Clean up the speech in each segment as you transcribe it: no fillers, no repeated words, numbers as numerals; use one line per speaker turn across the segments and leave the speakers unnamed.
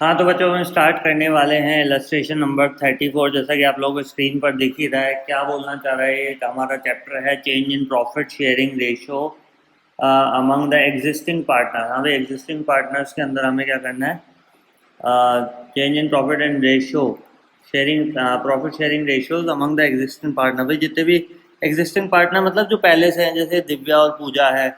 हाँ तो बच्चों हम स्टार्ट करने वाले हैं इलस्ट्रेशन नंबर 34। जैसा कि आप लोगों को स्क्रीन पर दिख ही रहा है, क्या बोलना चाह रहा है ये हमारा चैप्टर है change in profit sharing ratio among the existing partner. हमें एग्जिस्टिंग पार्टनर्स के अंदर हमें क्या करना है, change in profit and ratio sharing profit sharing ratios among the existing partner. भाई जितने भी एग्जिस्टिंग पार्टनर मतलब जो पहले से हैं, जैसे दिव्या और पूजा है,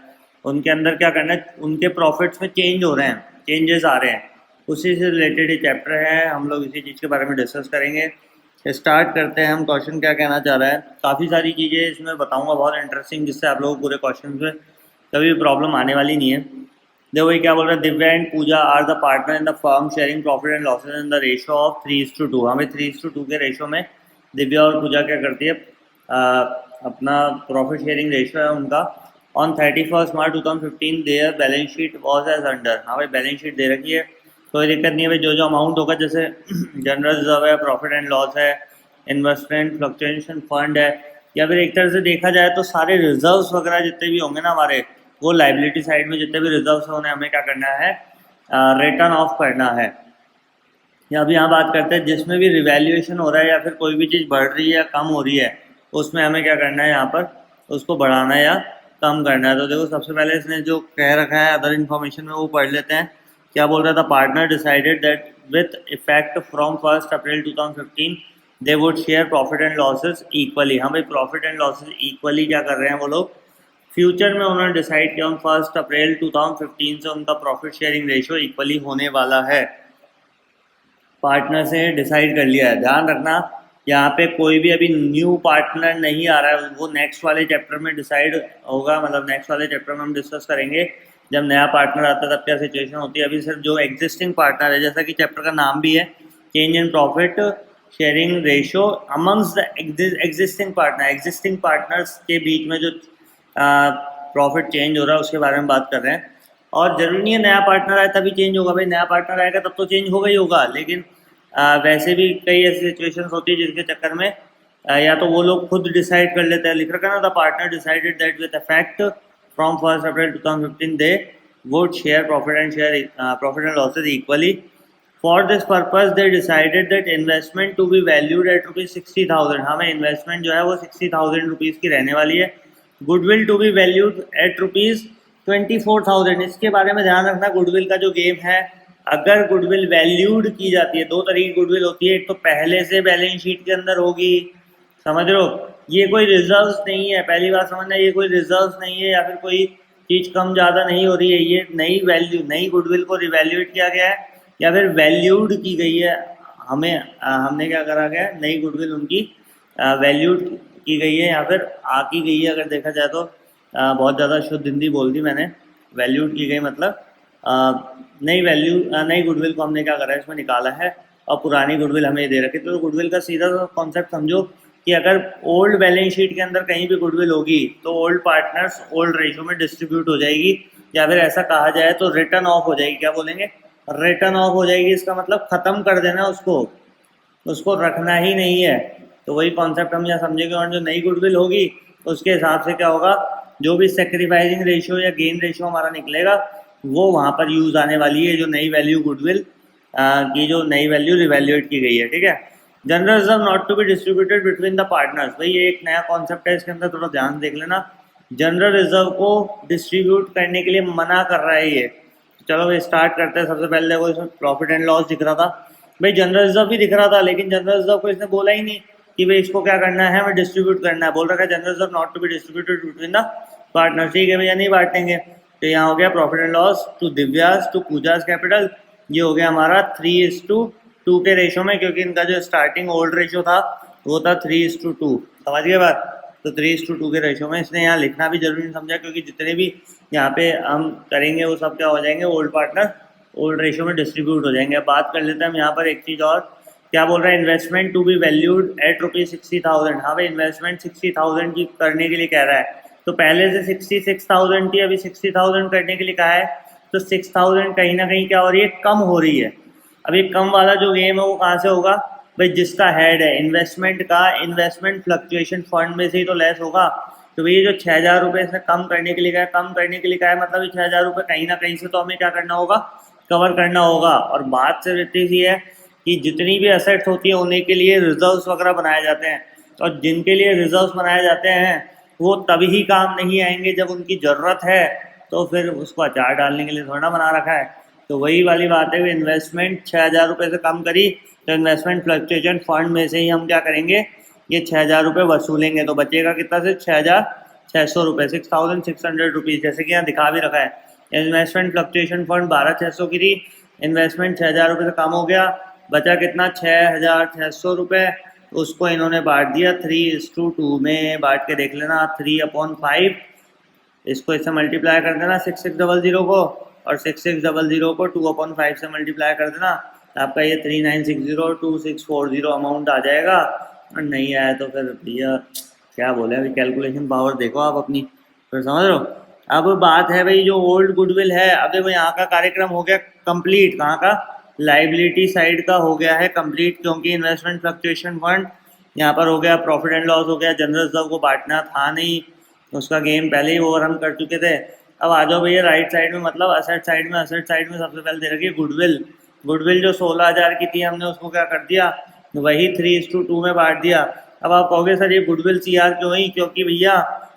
उनके अंदर क्या करना है, उनके प्रॉफिट्स में चेंज हो रहे हैं, चेंजेस आ रहे हैं, उसी से रिलेटेड ये चैप्टर है। हम लोग इसी चीज़ के बारे में डिस्कस करेंगे। स्टार्ट करते हैं हम। क्वेश्चन क्या कहना चाह रहा है, काफ़ी सारी चीज़ें इसमें बताऊंगा बहुत इंटरेस्टिंग, जिससे आप लोगों को पूरे क्वेश्चन में कभी भी प्रॉब्लम आने वाली नहीं है। देखो ये क्या बोल रहा है, Divya and Pooja are the partner in the firm sharing profit and losses in the ratio of 3:2। हमें 3:2 के रेशो में दिव्या और पूजा क्या करती है, अपना प्रॉफिट शेयरिंग रेशो है उनका। On 31 March 2015 their balance sheet was as under. हाँ भाई बैलेंस शीट दे रखी है, कोई दिक्कत नहीं है भाई। जो जो अमाउंट होगा, जैसे जनरल रिजर्व है, प्रॉफिट एंड लॉस है, इन्वेस्टमेंट फ्लक्चुएशन फंड है, या फिर एक तरह से देखा जाए तो सारे रिजर्व्स वगैरह जितने भी होंगे ना हमारे, वो लाइबिलिटी साइड में जितने भी रिजर्व्स हैं उन्हें हमें क्या करना है, रिटर्न ऑफ करना है। या अभी यहाँ बात करते हैं जिसमें भी रिवैल्यूएशन हो रहा है या फिर कोई भी चीज़ बढ़ रही है या कम हो रही है, उसमें हमें क्या करना है, यहाँ पर उसको बढ़ाना है या कम करना है। तो देखो सबसे पहले इसने जो कह रखा है अदर इन्फॉर्मेशन में, वो पढ़ लेते हैं। क्या बोल रहा था, partner decided that with effect from 1 April 2015 they would share profit and losses equally. हाँ भाई प्रॉफिट एंड लॉसेज इक्वली क्या कर रहे हैं वो लोग, फ्यूचर में उन्होंने डिसाइड किया ऑन 1 अप्रैल 2015 से उनका प्रॉफिट शेयरिंग रेशो इक्वली होने वाला है। पार्टनर से डिसाइड कर लिया है। ध्यान रखना यहाँ पे कोई भी अभी न्यू पार्टनर नहीं आ रहा है, वो नेक्स्ट वाले चैप्टर में डिसाइड होगा, मतलब नेक्स्ट वाले चैप्टर में हम डिस्कस करेंगे जब नया पार्टनर आता है तब क्या सिचुएशन होती है। अभी सिर्फ जो एग्जिस्टिंग पार्टनर है, जैसा कि चैप्टर का नाम भी है change in profit sharing ratio amongst the existing partner, existing partners के बीच में जो प्रॉफिट चेंज हो रहा है उसके बारे में बात कर रहे हैं। और जरूरी नहीं है नया पार्टनर आए तभी चेंज होगा भाई, नया पार्टनर आएगा तब तो चेंज होगा ही होगा, लेकिन वैसे भी कई ऐसी सिचुएशंस होती है जिसके चक्कर में या तो वो लोग खुद डिसाइड कर लेते हैं। लिख रखा ना, the partner decided that with effect from 1 April 2015 they would share profit and losses equally. For this purpose they decided that investment to be valued at ₹60,000। हमें इन्वेस्टमेंट जो है वो ₹60,000 की रहने वाली है। Goodwill to be valued at ₹24,000। इसके बारे में ध्यान रखना, गुडविल का जो गेम है, अगर गुडविल वैल्यूड की जाती है, दो तरीके की गुडविल होती है, एक तो पहले से बैलेंस शीट के अंदर होगी, समझ रहे हो, ये कोई रिजर्व्स नहीं है, पहली बात समझना, ये कोई रिजर्व्स नहीं है या फिर कोई चीज़ कम ज़्यादा नहीं हो रही है, ये नई वैल्यू, नई गुडविल को रिवैल्यूएट किया गया है या फिर वैल्यूड की गई है। हमने क्या करा गया, नई गुडविल उनकी वैल्यूड की गई है या फिर की गई है, अगर देखा जाए तो बहुत ज़्यादा शुद्ध हिंदी बोल दी मैंने। वैल्यूड की गई मतलब नई गुडविल को हमने क्या करा है, इसमें निकाला है, और पुरानी गुडविल हमें दे रखी। तो गुडविल का सीधा कॉन्सेप्ट समझो कि अगर ओल्ड बैलेंस शीट के अंदर कहीं भी गुडविल होगी तो ओल्ड पार्टनर्स ओल्ड रेशो में डिस्ट्रीब्यूट हो जाएगी, या फिर ऐसा कहा जाए तो रिटर्न ऑफ हो जाएगी। क्या बोलेंगे, रिटर्न ऑफ हो जाएगी। इसका मतलब ख़त्म कर देना उसको, उसको रखना ही नहीं है। तो वही कॉन्सेप्ट हम यहाँ समझेंगे। और जो नई गुडविल होगी उसके हिसाब से क्या होगा, जो भी सेक्रीफाइसिंग रेशियो या गेन रेशियो हमारा निकलेगा वो वहाँ पर यूज़ आने वाली है, जो नई वैल्यू गुडविल की जो नई वैल्यू रिवैल्यूएट की गई है, ठीक है। General reserve not to be distributed between the partners. भाई ये एक नया कॉन्सेप्ट है, इसके अंदर थोड़ा ध्यान देख लेना। जनरल रिजर्व को डिस्ट्रीब्यूट करने के लिए मना कर रहा है ये। चलो भाई स्टार्ट करते हैं। सबसे पहले देखो इसमें प्रॉफिट एंड लॉस दिख रहा था, भाई जनरल रिजर्व भी दिख रहा था, लेकिन जनरल रिजर्व को इसने बोला ही नहीं कि भाई इसको क्या करना है, हमें डिस्ट्रीब्यूट करना है। बोल रखा है general reserve not to be distributed between the partner. ठीक है भैया, नहीं बांटेंगे। तो यहाँ हो गया profit and loss to Divya's to Pooja's capital, ये हो गया हमारा 3:2 के रेशो में, क्योंकि इनका जो स्टार्टिंग ओल्ड रेशो था वो था 3:2। समझ गए बात। तो 3:2 के रेशो में इसने यहाँ लिखना भी जरूरी नहीं समझा, क्योंकि जितने भी यहाँ पे हम करेंगे वो सब क्या हो जाएंगे, ओल्ड पार्टनर ओल्ड रेशो में डिस्ट्रीब्यूट हो जाएंगे। अब बात कर लेते हैं हम यहाँ पर एक चीज़ और। क्या बोल रहा है, investment to be valued at ₹60,000। हाँ भाई इन्वेस्टमेंट 60,000 की करने के लिए कह रहा है, तो पहले से 66,000 थी, अभी 60,000 करने के लिए कहा है, तो 6,000 कहीं ना कहीं क्या हो रही है, कम हो रही है। अब ये कम वाला जो गेम है वो कहाँ से होगा भाई, जिसका हेड है इन्वेस्टमेंट का, इन्वेस्टमेंट फ्लक्चुएशन फंड में से ही तो लेस होगा। तो भैया जो 6,000 रुपये इसने कम करने के लिए कहा है, कम करने के लिए कहा है, मतलब ये 6,000 रुपये कहीं ना कहीं से तो हमें क्या करना होगा, कवर करना होगा। और बात सिर्फ इतनी सी है कि जितनी भी असेट्स होती है उन्हीं के लिए रिजर्व्स वगैरह बनाए जाते हैं, और जिनके लिए रिजर्व्स बनाए जाते हैं वो तभी काम नहीं आएंगे जब उनकी ज़रूरत है, तो फिर उसको अचार डालने के लिए थोड़ा बना रखा है। तो वही वाली बात है, इन्वेस्टमेंट 6,000 रुपये से कम करी तो इन्वेस्टमेंट फ्लक्चुएशन फंड में से ही हम क्या करेंगे, ये 6,000 रुपये वसूलेंगे। तो बचेगा कितना से 6,600 रुपये, 6,600 रुपीज़, जैसे कि यहाँ दिखा भी रखा है। इन्वेस्टमेंट फ्लक्चुएशन फंड 12,600 की थी, इन्वेस्टमेंट 6,000 रुपये से कम हो गया, बचा कितना 6,600 रुपये। उसको इन्होंने बांट दिया 3:2 में, बांट के देख लेना 3/5, इसको इससे मल्टीप्लाई कर देना 6600 को, और 6600 को 2/5 से मल्टीप्लाई कर देना, आपका ये 39602640 अमाउंट आ जाएगा। और नहीं आया तो फिर भैया क्या बोले, अभी कैलकुलेशन पावर देखो आप अपनी, फिर समझ रहे हो। अब बात है भाई जो ओल्ड गुडविल है, अब देखो यहाँ का कार्यक्रम हो गया कंप्लीट, कहाँ का, लाइबिलिटी साइड का हो गया है कंप्लीट, क्योंकि इन्वेस्टमेंट फ्लक्चुएशन फंड यहाँ पर हो गया, प्रॉफिट एंड लॉस हो गया, जनरल रिजर्व को बांटना था नहीं, उसका गेम पहले ही ओवर हम कर चुके थे। अब आ जाओ भैया राइट साइड में, मतलब असेट साइड में। असेट साइड में सबसे पहले दे रखी है गुडविल। गुडविल जो 16,000 की थी हमने उसको क्या कर दिया, वही 3:2 में बांट दिया। अब आप कहोगे सर ये गुडविल CR क्यों ही, क्योंकि भैया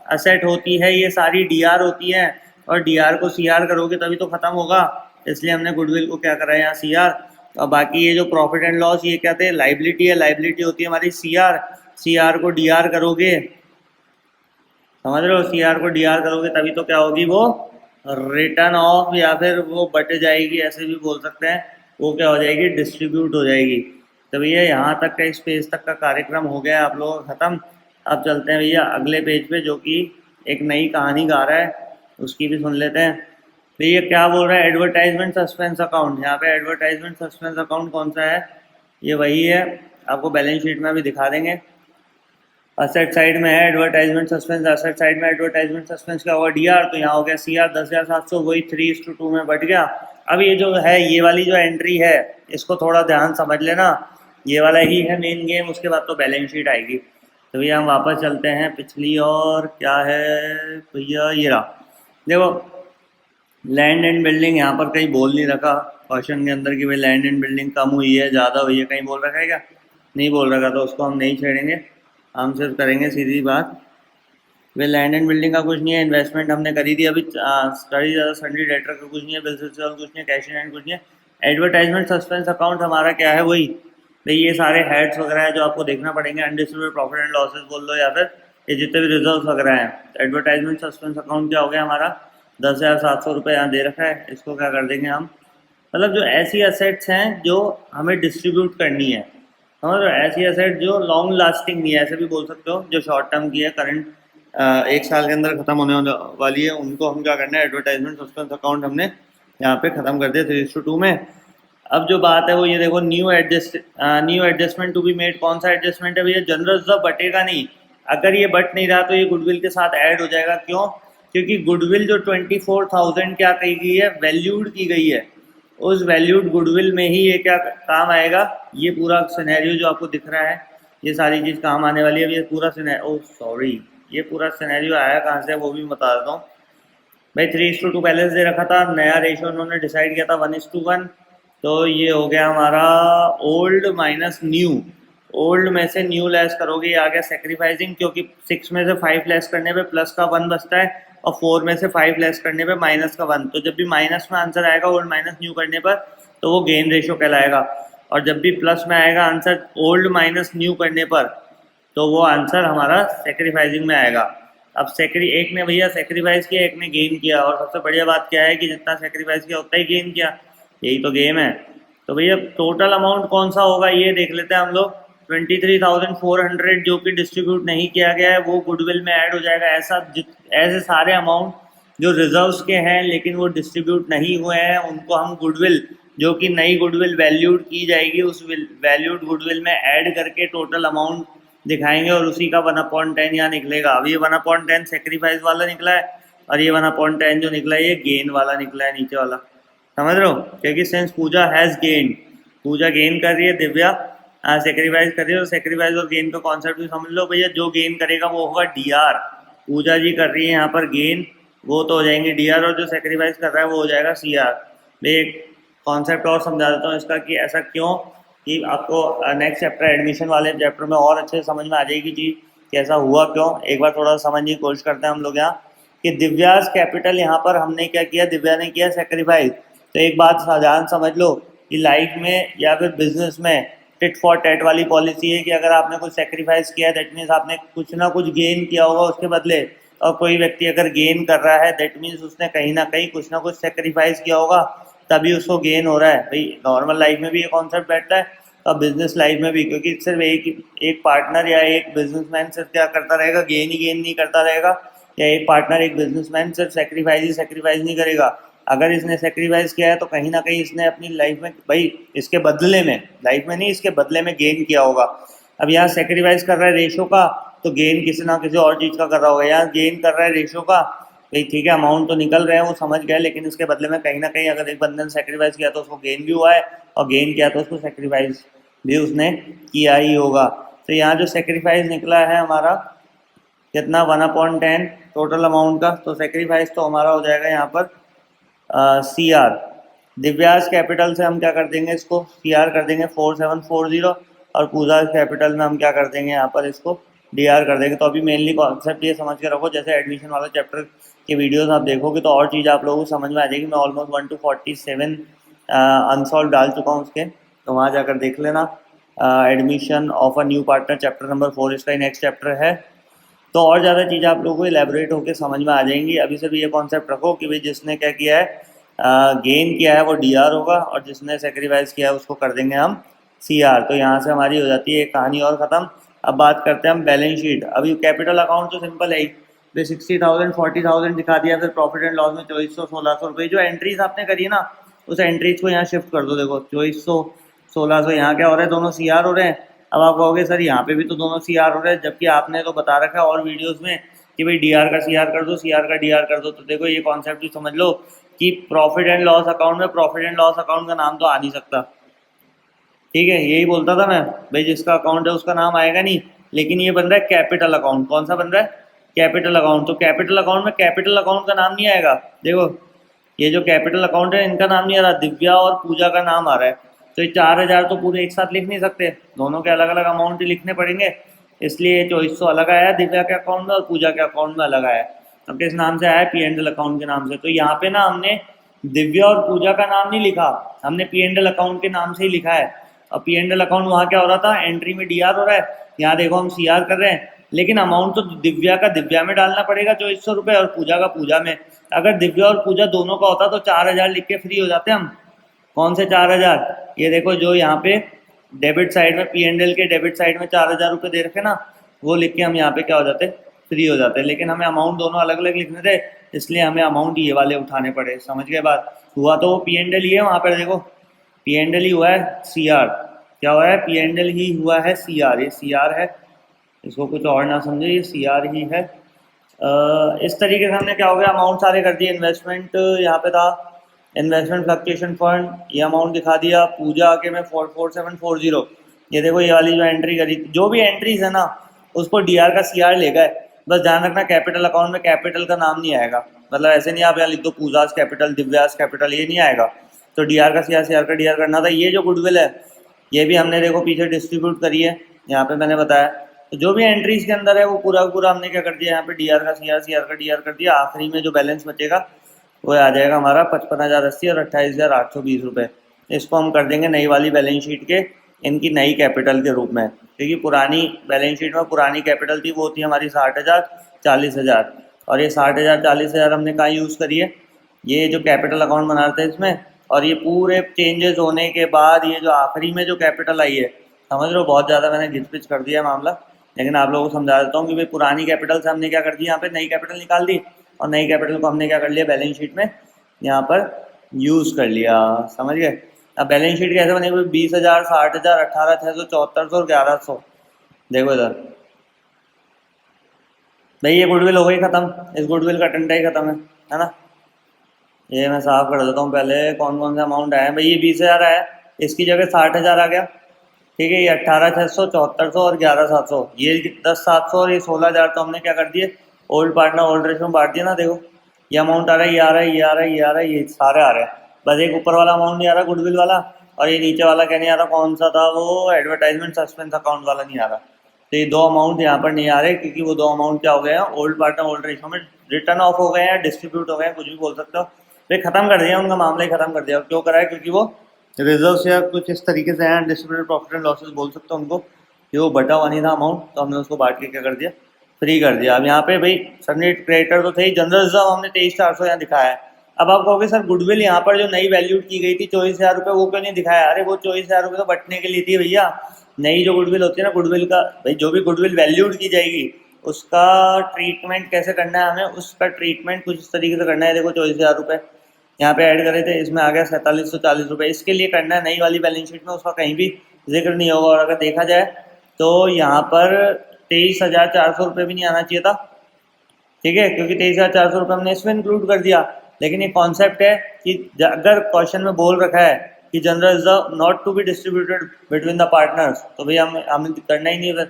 असेट होती है ये सारी DR होती है, और DR को CR करोगे तभी तो ख़त्म होगा, इसलिए हमने गुडविल को क्या करा है यहाँ CR। और बाकी ये जो प्रॉफिट एंड लॉस ये क्या थे, लाइबिलिटी है, लाइबिलिटी होती है हमारी CR को DR करोगे, समझ रहे हो, CR को DR करोगे तभी तो क्या होगी, वो रिटर्न ऑफ, या फिर वो बट जाएगी, ऐसे भी बोल सकते हैं, वो क्या हो जाएगी, डिस्ट्रीब्यूट हो जाएगी। तो भैया यहाँ तक का, इस पेज तक का कार्यक्रम हो गया आप लोगों का ख़त्म। अब चलते हैं भैया अगले पेज पे, जो कि एक नई कहानी गा रहा है, उसकी भी सुन लेते हैं। तो ये क्या बोल रहा है, एडवर्टाइजमेंट सस्पेंस अकाउंट। यहाँ पे एडवर्टाइजमेंट सस्पेंस अकाउंट कौन सा है, ये वही है, आपको बैलेंस शीट में भी दिखा देंगे। असेट साइड में है एडवर्टाइजमेंट सस्पेंस, असेट साइड में एडवर्टाइजमेंट सस्पेंस क्या होगा, DR, तो यहाँ हो गया CR 10,700, वही 3:2 में बढ़ गया। अब ये जो है, ये वाली जो एंट्री है, इसको थोड़ा ध्यान समझ लेना, ये वाला ही है मेन गेम, उसके बाद तो बैलेंस शीट आएगी। तो भैया हम वापस चलते हैं पिछली, और क्या है भैया, ये रहा देखो, लैंड एंड बिल्डिंग। यहाँ पर कहीं बोल नहीं रखा क्वेश्चन के अंदर कि भाई लैंड एंड बिल्डिंग कम हुई है, ज़्यादा हुई है, कहीं बोल रखा है क्या, नहीं बोल रखा, तो उसको हम नहीं छेड़ेंगे, हम सिर्फ करेंगे सीधी बात। वे लैंड एंड बिल्डिंग का कुछ नहीं है, इन्वेस्टमेंट हमने करी थी अभी, स्टडी सन्डी डेटर का कुछ नहीं है, बिल कुछ नहीं है, कैश इन हैंड कुछ नहीं है। एडवर्टाइजमेंट सस्पेंस अकाउंट हमारा क्या है, वही भाई ये सारे हेड्स वगैरह है जो आपको देखना पड़ेंगे, अनडिस्ट्रीब्यूटेड प्रॉफिट एंड लॉसेस बोल लो, या फिर ये जितने भी रिजर्व वगैरह हैं। एडवर्टाइजमेंट सस्पेंस अकाउंट क्या हो गया हमारा, 10,700 रुपये यहाँ दे रखा है, इसको क्या कर देंगे हम, मतलब जो ऐसी असेट्स हैं जो हमें डिस्ट्रीब्यूट करनी है, और ऐसी एसेट जो लॉन्ग लास्टिंग नहीं है, ऐसे भी बोल सकते हो, जो शॉर्ट टर्म की है, करंट 1 साल के अंदर खत्म होने वाली है, उनको हम क्या करना है, एडवर्टाइजमेंट सस्पेंस अकाउंट हमने यहाँ पे खत्म कर दिया 3:2 में। अब जो बात है वो ये देखो, new adjustment to be made, कौन सा एडजस्टमेंट है भैया, जनरल रिजर्व बटेगा नहीं, अगर ये बट नहीं रहा तो ये गुडविल के साथ ऐड हो जाएगा। क्यों, क्योंकि गुडविल जो 24,000 क्या कही गई है, वैल्यूड की गई है, उस वैल्यूड गुडविल में ही ये क्या काम आएगा, ये पूरा सिनेरियो जो आपको दिख रहा है, ये सारी चीज़ काम आने वाली है। ये पूरा सिनेरियो, सॉरी, ये पूरा सिनेरियो आया कहाँ से, वो भी बता देता हूँ भाई। 3:2 बैलेंस दे रखा था, नया रेशो उन्होंने डिसाइड किया था 1:1, तो ये हो गया हमारा ओल्ड माइनस न्यू, ओल्ड में से न्यू लेस करोगे, ये आ गया सेक्रीफाइसिंग, क्योंकि 6 में से 5 लेस करने पे प्लस का 1 बचता है, और 4 में से 5 लेस करने पे माइनस का 1, तो जब भी माइनस में आंसर आएगा ओल्ड माइनस न्यू करने पर, तो वो गेन रेशो कहलाएगा, और जब भी प्लस में आएगा आंसर ओल्ड माइनस न्यू करने पर, तो वो आंसर हमारा सेक्रीफाइसिंग में आएगा। अब एक ने भैया सेक्रीफाइस किया, एक ने गेन किया, और सबसे बढ़िया बात क्या है कि जितना सेक्रीफाइस किया उतना ही गेन किया, यही तो गेम है। तो भैया टोटल अमाउंट कौन सा होगा ये देख लेते हैं हम लोग, 23,400 जो कि डिस्ट्रीब्यूट नहीं किया गया है वो गुडविल में ऐड हो जाएगा। ऐसे सारे अमाउंट जो रिजर्व्स के हैं लेकिन वो डिस्ट्रीब्यूट नहीं हुए हैं, उनको हम गुडविल, जो कि नई गुडविल वैल्यूड की जाएगी, उस वैल्यूड गुडविल में ऐड करके टोटल अमाउंट दिखाएंगे, और उसी का 1/10 यहाँ निकलेगा। अब ये 1/10 सेक्रीफाइस वाला निकला है, और ये 1/10 जो निकला है ये गेन वाला निकला है, नीचे वाला, समझ रहे हो, क्योंकि since Pooja has gain, Pooja gain कर रही है, दिव्या सेक्रीफाइस कर रही है, तो सेक्रीफाइस और गेन का कॉन्सेप्ट भी समझ लो भैया। जो गेन करेगा वो होगा DR, पूजा जी कर रही है यहाँ पर गेन, वो तो हो जाएंगे DR, और जो सेक्रीफाइस कर रहा है वो हो जाएगा CR। कॉन्सेप्ट और समझा देता हूँ इसका कि ऐसा क्यों, कि आपको नेक्स्ट चैप्टर एडमिशन वाले चैप्टर में और अच्छे समझ में आ जाएगी चीज़ कि ऐसा हुआ क्यों। एक बार थोड़ा समझने की कोशिश करते हैं हम लोग यहाँ कि दिव्यास कैपिटल यहाँ पर हमने क्या किया, दिव्या ने किया सेक्रीफाइस। तो एक बात साधारण समझ लो कि लाइफ में या फिर बिजनेस में टिट फॉर टैट वाली पॉलिसी है कि अगर आपने कुछ सेक्रीफाइस किया है दैट मीन्स आपने कुछ ना कुछ गेन किया होगा उसके बदले। और कोई व्यक्ति अगर गेन कर रहा है दैट मीन्स उसने कहीं ना कुछ सेक्रीफाइस किया होगा, तभी उसको गेन हो रहा है। भाई नॉर्मल लाइफ में भी ये कॉन्सेप्ट बैठता है और बिजनेस लाइफ में भी, क्योंकि सिर्फ एक पार्टनर या एक बिजनेसमैन सिर्फ क्या करता रहेगा, गेन ही गेन नहीं करता रहेगा, या एक पार्टनर एक बिजनेसमैन सिर्फ सेक्रीफाइस नहीं करेगा। अगर इसने सेक्रीफाइस किया है तो कहीं ना कहीं इसने अपनी लाइफ में, भाई इसके बदले में, लाइफ में नहीं इसके बदले में गेन किया होगा। अब यहाँ सेक्रीफाइस कर रहा है रेशो का, तो गेन किसी ना किसी और चीज़ का कर रहा होगा। यहाँ गेन कर रहा है रेशो का, भाई ठीक है अमाउंट तो निकल रहे हैं वो समझ गए, लेकिन इसके बदले में कहीं ना कहीं अगर एक बंदे ने सेक्रीफाइस किया तो उसको गेन भी हुआ है, और गेन किया तो उसको सेक्रीफाइस भी उसने किया ही होगा। तो यहाँ जो सेक्रीफाइस निकला है हमारा कितना, 1/10 टोटल अमाउंट का, तो सेक्रीफाइस तो हमारा हो जाएगा यहाँ पर CR। दिव्यास कैपिटल से हम क्या कर देंगे, इसको CR कर देंगे 4740, और पूजा कैपिटल में हम क्या कर देंगे यहाँ पर इसको DR कर देंगे। तो अभी मेनली कॉन्सेप्ट ये समझ के रखो, जैसे एडमिशन वाला चैप्टर के वीडियोस आप देखोगे तो और चीज़ आप लोगों को समझ में आ जाएगी। मैं ऑलमोस्ट 1 to 47 अनसॉल्व डाल चुका हूँ उसके, तो वहाँ जाकर देख लेना। Admission of a new partner chapter number 4 इसका ही नेक्स्ट चैप्टर है। तो और ज़्यादा चीज़ें आप लोगों को इलेबोरेट होकर समझ में आ जाएंगी। अभी से भी ये कॉन्सेप्ट रखो कि भाई जिसने क्या किया है, गेन किया है वो DR होगा, और जिसने सेक्रीफाइस किया है उसको कर देंगे हम CR। तो यहाँ से हमारी हो जाती है एक कहानी और ख़त्म। अब बात करते हैं हम बैलेंस शीट। अभी कैपिटल अकाउंट तो सिंपल है ही, फिर 60,000 40,000 दिखा दिया, फिर प्रॉफिट एंड लॉस में 2400 1600 रुपये। जो एंट्रीज आपने करी है ना, उस एंट्रीज को यहाँ शिफ्ट कर दो। देखो 2400 1600 यहाँ क्या हो रहा है, दोनों CR हो रहे हैं। अब आप कहोगे सर यहाँ पे भी तो दोनों CR हो रहे हैं, जबकि आपने तो बता रखा है और वीडियोस में कि भाई DR का CR कर दो, CR का DR कर दो। तो देखो ये कॉन्सेप्ट भी समझ लो कि प्रॉफिट एंड लॉस अकाउंट में प्रॉफिट एंड लॉस अकाउंट का नाम तो आ नहीं सकता। ठीक है, यही बोलता था मैं, भाई जिसका अकाउंट है उसका नाम आएगा नहीं, लेकिन ये बन रहा है कैपिटल अकाउंट। कौन सा बन रहा है, कैपिटल अकाउंट। तो कैपिटल अकाउंट में कैपिटल अकाउंट का नाम नहीं आएगा। देखो ये जो कैपिटल अकाउंट है इनका नाम नहीं आ रहा, दिव्या और पूजा का नाम आ रहा है। तो ये 4,000 तो पूरे एक साथ लिख नहीं सकते, दोनों के अलग अलग अमाउंट ही लिखने पड़ेंगे। इसलिए 2400 अलग आया दिव्या के अकाउंट में और पूजा के अकाउंट में अलग आया। अब किस नाम से आया, P&L अकाउंट के नाम से। तो यहाँ पे ना हमने दिव्या और पूजा का नाम नहीं लिखा, हमने P&L अकाउंट के नाम से ही लिखा है। और P&L अकाउंट वहाँ क्या हो रहा था, एंट्री में DR हो रहा है, यहाँ देखो हम CR कर रहे हैं, लेकिन अमाउंट तो दिव्या का दिव्या में डालना पड़ेगा 2400 रुपये, और पूजा का पूजा में। अगर दिव्या और पूजा दोनों का होता तो 4,000 लिख के फ्री हो जाते हम। कौन से 4,000, ये देखो जो यहाँ पे डेबिट साइड में P&L के डेबिट साइड में 4,000 रुपये दे रखे ना, वो लिख के हम यहाँ पे क्या हो जाते, फ्री हो जाते। लेकिन हमें अमाउंट दोनों अलग अलग लिखने थे, इसलिए हमें अमाउंट ये वाले उठाने पड़े। समझ गए बात, हुआ तो वो P&L ही है, वहाँ पर देखो P&L ही हुआ है। CR क्या हुआ है, P&L ही हुआ है CR, ये CR है, इसको कुछ और ना समझे, ये CR ही है। इस तरीके से हमने क्या हो गया, अमाउंट सारे कर दिए। इन्वेस्टमेंट यहाँ पे था, इन्वेस्टमेंट फ्लक्चुएशन फंड, ये अमाउंट दिखा दिया। पूजा आके मैं 4740, ये देखो ये वाली जो एंट्री करी, जो भी एंट्रीज है ना उसको DR का CR ले गए। बस ध्यान रखना कैपिटल अकाउंट में कैपिटल का नाम नहीं आएगा, मतलब ऐसे नहीं आप यहाँ लिख दो पूजास कैपिटल दिव्यास कैपिटल, ये नहीं आएगा। तो DR का CR का DR करना था। ये जो गुडविल है ये भी हमने देखो पीछे डिस्ट्रीब्यूट करी है, यहाँ पे मैंने बताया। तो जो भी एंट्रीज के अंदर है वो पूरा पूरा हमने क्या कर दिया, यहाँ पे DR का CR का DR कर दिया। आखिरी में जो बैलेंस बचेगा वो आ जाएगा हमारा 55,080 और 28,820 रुपये। इसको हम कर देंगे नई वाली बैलेंस शीट के, इनकी नई कैपिटल के रूप में, क्योंकि पुरानी बैलेंस शीट में पुरानी कैपिटल थी वो थी हमारी 60,000 40,000, और ये 60,000 40,000 हमने कहाँ यूज़ करी है, ये जो कैपिटल अकाउंट बना रहे थे इसमें। और ये पूरे चेंजेस होने के बाद ये जो आखिरी में जो कैपिटल आई है, समझ लो बहुत ज़्यादा मैंने घिच पिच कर दिया मामला, लेकिन आप लोगों को समझा देता हूँ कि भाई पुरानी कैपिटल से हमने क्या कर दिया, यहाँ पे नई कैपिटल निकाल दी, और नई कैपिटल को हमने क्या कर लिया बैलेंस शीट में यहाँ पर यूज़ कर लिया। समझ गए। अब बैलेंस शीट कैसे बनेगी, 20,000 60,000 18,600 7400 और 1,100। देखो इधर भाई ये गुडविल हो गई ख़त्म, इस गुडविल का टंटा ही ख़त्म है ना। ये मैं साफ कर देता हूँ पहले कौन कौन से अमाउंट आए हैं। भाई ये 20,000 आया, इसकी जगह 60,000 आ गया। ठीक है, ये 18,600 7400 और 11,700, ये 10,700 और ये 16,000 तो हमने क्या कर दिए ओल्ड पार्टनर ओल्ड रेशो में बांट दिया ना। देखो ये अमाउंट आ रहा है, ये आ रहा है, ये आ रहा है, ये आ रहा है, ये सारे आ रहे हैं। बस एक ऊपर वाला अमाउंट नहीं आ रहा गुडविल वाला, और ये नीचे वाला क्या नहीं आ रहा, कौन सा था वो, एडवर्टाइजमेंट सस्पेंस अकाउंट वाला नहीं आ रहा। तो ये दो अमाउंट यहाँ पर नहीं आ रहे, क्योंकि वो दो अमाउंट क्या हो गए हैं, ओल्ड पार्टनर ओल्ड रेशो में रिटर्न ऑफ हो गए हैं, डिस्ट्रीब्यूट हो गए हैं, कुछ भी बोल सकते हो। तो ये खत्म कर दिया, उनका मामला ही खत्म कर दिया। क्यों करा है? क्योंकि वो रिजर्व से या कुछ इस तरीके से हैं, डिस्ट्रीब्यूटेड प्रॉफिट एंड लॉसेस बोल सकते हो उनको, कि वो बटा हुआ नहीं था अमाउंट, तो हमने उसको बांट के क्या कर दिया, फ्री कर दिया। अब यहाँ पे भाई सन्नी क्रेडिटर तो थे ही, जनरल रिजर्व हमने 23,400 यहाँ दिखाया है। अब आप कहोगे सर गुडविल यहाँ पर जो नई वैल्यूड की गई थी 24,000 रुपये, वो क्यों नहीं दिखाया? अरे वो 24,000 रुपये तो बटने के लिए थी भैया। नई जो गुडविल होती है ना, गुडविल का भाई जो भी गुडविल वैल्यूड की जाएगी उसका ट्रीटमेंट कैसे करना है हमें, उसका ट्रीटमेंट कुछ इस तरीके से करना है। देखो 24,000 रुपये यहाँ पे ऐड करे थे, इसमें आ गया 4740 रुपये, इसके लिए करना है। नई वाली बैलेंस शीट में उसका कहीं भी जिक्र नहीं होगा। और अगर देखा जाए तो यहाँ पर 23,400 रुपये भी नहीं आना चाहिए था, ठीक है, क्योंकि 23,400 रुपये हमने इसमें इंक्लूड कर दिया। लेकिन ये कॉन्सेप्ट है कि अगर क्वेश्चन में बोल रखा है कि general reserve not to be distributed between the partners, तो भैया हमें करना ही नहीं है।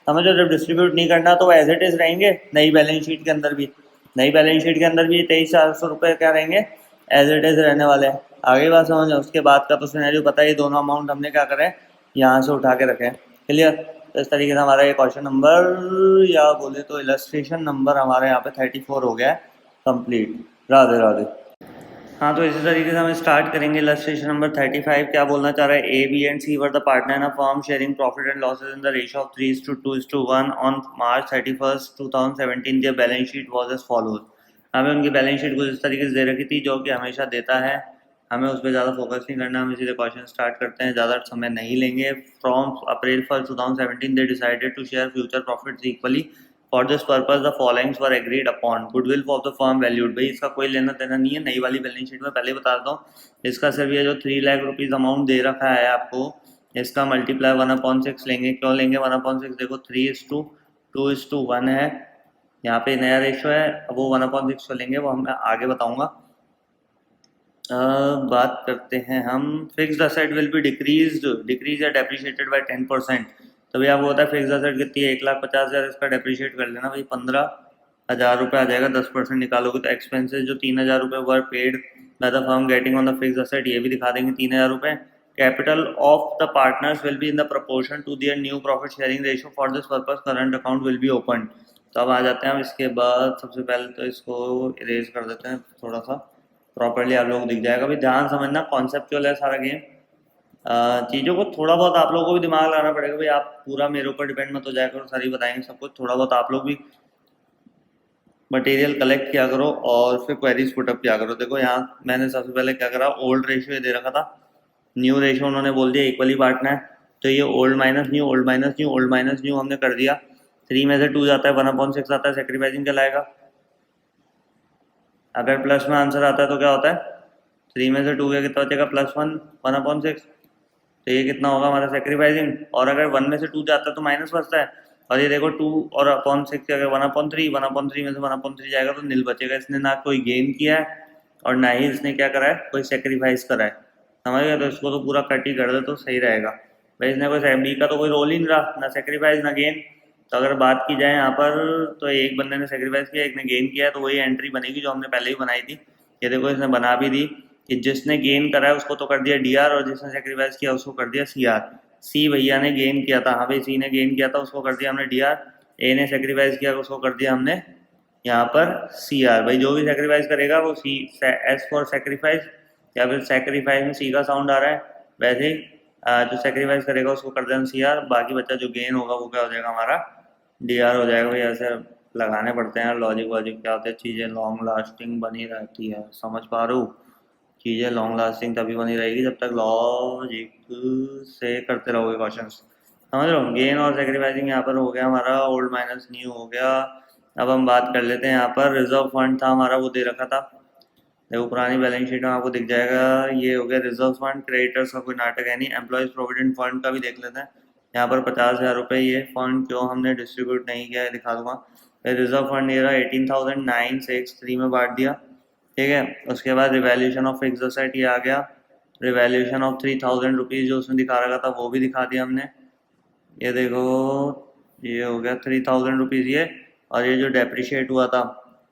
समझो, जब डिस्ट्रीब्यूट नहीं करना तो वो एज इट इज रहेंगे नई बैलेंस शीट के अंदर भी। नई बैलेंस शीट के अंदर भी 23,400 रुपये क्या रहेंगे, एज इट इज रहने वाले हैं। आगे बात समझ। उसके बाद का तो सिनेरियो पता है, ये दोनों अमाउंट हमने क्या करें, यहाँ से उठा के रखें। क्लियर? तो इस तरीके से हमारा ये क्वेश्चन नंबर या बोले तो इलस्ट्रेशन नंबर हमारे यहाँ पे 34 हो गया है कंप्लीट। राधे राधे। हाँ, तो इसी तरीके से हम स्टार्ट करेंगे इलस्ट्रेशन नंबर 35। क्या बोलना चाह रहा है, A B and C were the partner in a firm sharing profit and losses in the ratio of 3:2:1 on March 31st 2017। Their balance sheet was as follows. हमें उनकी बैलेंस शीट कुछ इस तरीके से दे रखी थी, जो कि हमेशा देता है, हमें उस पर ज़्यादा फोकस नहीं करना, हमें सीधे क्वेश्चन स्टार्ट करते हैं, ज़्यादा समय नहीं लेंगे। From April 1st 2017 they decided to share future profits equally. For this purpose the followings were agreed upon. Goodwill of the firm valued, भाई इसका कोई लेना देना नहीं है, नई वाली बैलेंस शीट में पहले बता देता हूँ। इसका सिर्फ ये जो 3 लाख रुपीज़ अमाउंट दे रखा है आपको, इसका मल्टीप्लाई 1/6 लेंगे। क्यों लेंगे 1/6? देखो 3:2:1 है, यहाँ पे नया रेशो है, अब वो 1/6 लेंगे, वो हम आगे बताऊँगा। बात करते हैं हम, fixed asset will be decrease या डेप्रिशिएटेड बाय 10%। तो भैया वो होता है फिक्स्ड असेट कितनी है, 1,50,000, इसका डेप्रिशिएट कर लेना भाई 15,000 रुपये आ जाएगा। 10% निकालोगे तो एक्सपेंसेस जो 3,000 रुपये were paid by the firm getting on the fixed asset, ये भी दिखा देंगे 3,000 रुपये। Capital of the partners will be in the proportion to their new profit sharing ratio. For this purpose current account will be open. तो अब आ जाते हैं हम इसके बाद, सबसे पहले तो इसको इरेज कर देते हैं थोड़ा सा, प्रॉपर्ली आप लोगों को दिख जाएगा। भाई ध्यान समझना, कॉन्सेप्चुअल है सारा गेम। चीज़ों को थोड़ा बहुत आप लोगों को भी दिमाग लगाना पड़ेगा भाई, आप पूरा मेरे ऊपर डिपेंड मत हो जाया करो, सारी बताएंगे सब कुछ। थोड़ा बहुत आप लोग भी मटेरियल कलेक्ट किया करो और फिर क्वेरीज पुटअप किया करो। देखो यहाँ मैंने सबसे पहले क्या करा, ओल्ड रेशियो दे रखा था, न्यू रेशियो उन्होंने बोल दिया इक्वली बांटना है, तो ये old minus new, old minus new, old minus new हमने कर दिया। 3 में से 2 जाता है, 1/6 आता है, सेक्रीफाइसिंग कहलाएगा। अगर प्लस में आंसर आता है तो क्या होता है, 3 में से 2 गया कितना बचेगा, +1, 1/6, तो ये कितना होगा हमारा सेक्रीफाइसिंग। और अगर 1 में से 2 जाता है तो माइनस बचता है, और ये देखो 2 और /6 अगर 1/3, 1/3 में से 1/3 जाएगा तो नील बचेगा। इसने ना कोई गेन किया है और ना ही इसने क्या करा है, कोई सेक्रीफाइस करा है, समझ गए? तो इसको तो पूरा कट ही कर दे तो सही रहेगा भाई। इसने कोई बी का तो कोई रोल ही नहीं रहा, ना सेक्रीफाइस ना गेन। तो अगर बात की जाए यहाँ पर, तो एक बंदे ने सेक्रीफाइस किया, एक ने गेन किया है, तो वही एंट्री बनेगी जो हमने पहले ही बनाई थी। ये देखो इसने बना भी दी कि जिसने गेन करा है उसको तो कर दिया डी आर, और जिसने सेक्रीफाइस किया उसको कर दिया सी आर। सी भैया ने गेन किया था, हाँ भाई सी ने गेन किया था, उसको कर दिया हमने डी आर। ए ने सेक्रीफाइस किया, उसको कर दिया हमने यहाँ पर सी आर। भाई जो भी सेक्रीफाइस करेगा वो सी, एस फॉर सेक्रीफाइस, या फिर सेक्रीफाइस में सी का साउंड आ रहा है, वैसे ही जो सेक्रीफाइस करेगा उसको कर देना सी आर। बाकी बच्चा जो गेन होगा वो क्या हो जाएगा हमारा, डी आर हो जाएगा। भाई ऐसे लगाने पड़ते हैं लॉजिक वॉजिक, क्या होते हैं, चीज़ें लॉन्ग लास्टिंग बनी रहती है, समझ पा रहे हो? चीज़ें लॉन्ग लास्टिंग तभी बनी रहेगी जब तक लॉजिक से करते रहोगे क्वेश्चन, समझ लो। गेन और सेक्रीफाइसिंग यहाँ पर हो गया हमारा, ओल्ड माइनस न्यू हो गया। अब हम बात कर लेते हैं, यहाँ पर रिजर्व फंड था हमारा, वो दे रखा था, देखो पुरानी बैलेंस शीट में आपको दिख जाएगा। ये हो गया रिजर्व फंड, क्रेडिटर्स का कोई नाटक है नहीं। एम्प्लॉयज़ प्रोविडेंट फंड का भी देख लेते हैं, यहाँ पर 50,000 रुपये ये फंड क्यों हमने डिस्ट्रीब्यूट नहीं किया है दिखा दूंगा। रिजर्व फंड ये रहा 18,963 में बांट दिया, ठीक है। उसके बाद रिवैल्यूशन ऑफ फिक्स्ड असेट ये आ गया, रिवैल्यूशन ऑफ 3,000 रुपीज़ जो उसमें दिखा रखा था वो भी दिखा दिया हमने। ये देखो ये हो गया 3,000 रुपीज़ ये, और ये जो डेप्रिशिएट हुआ था,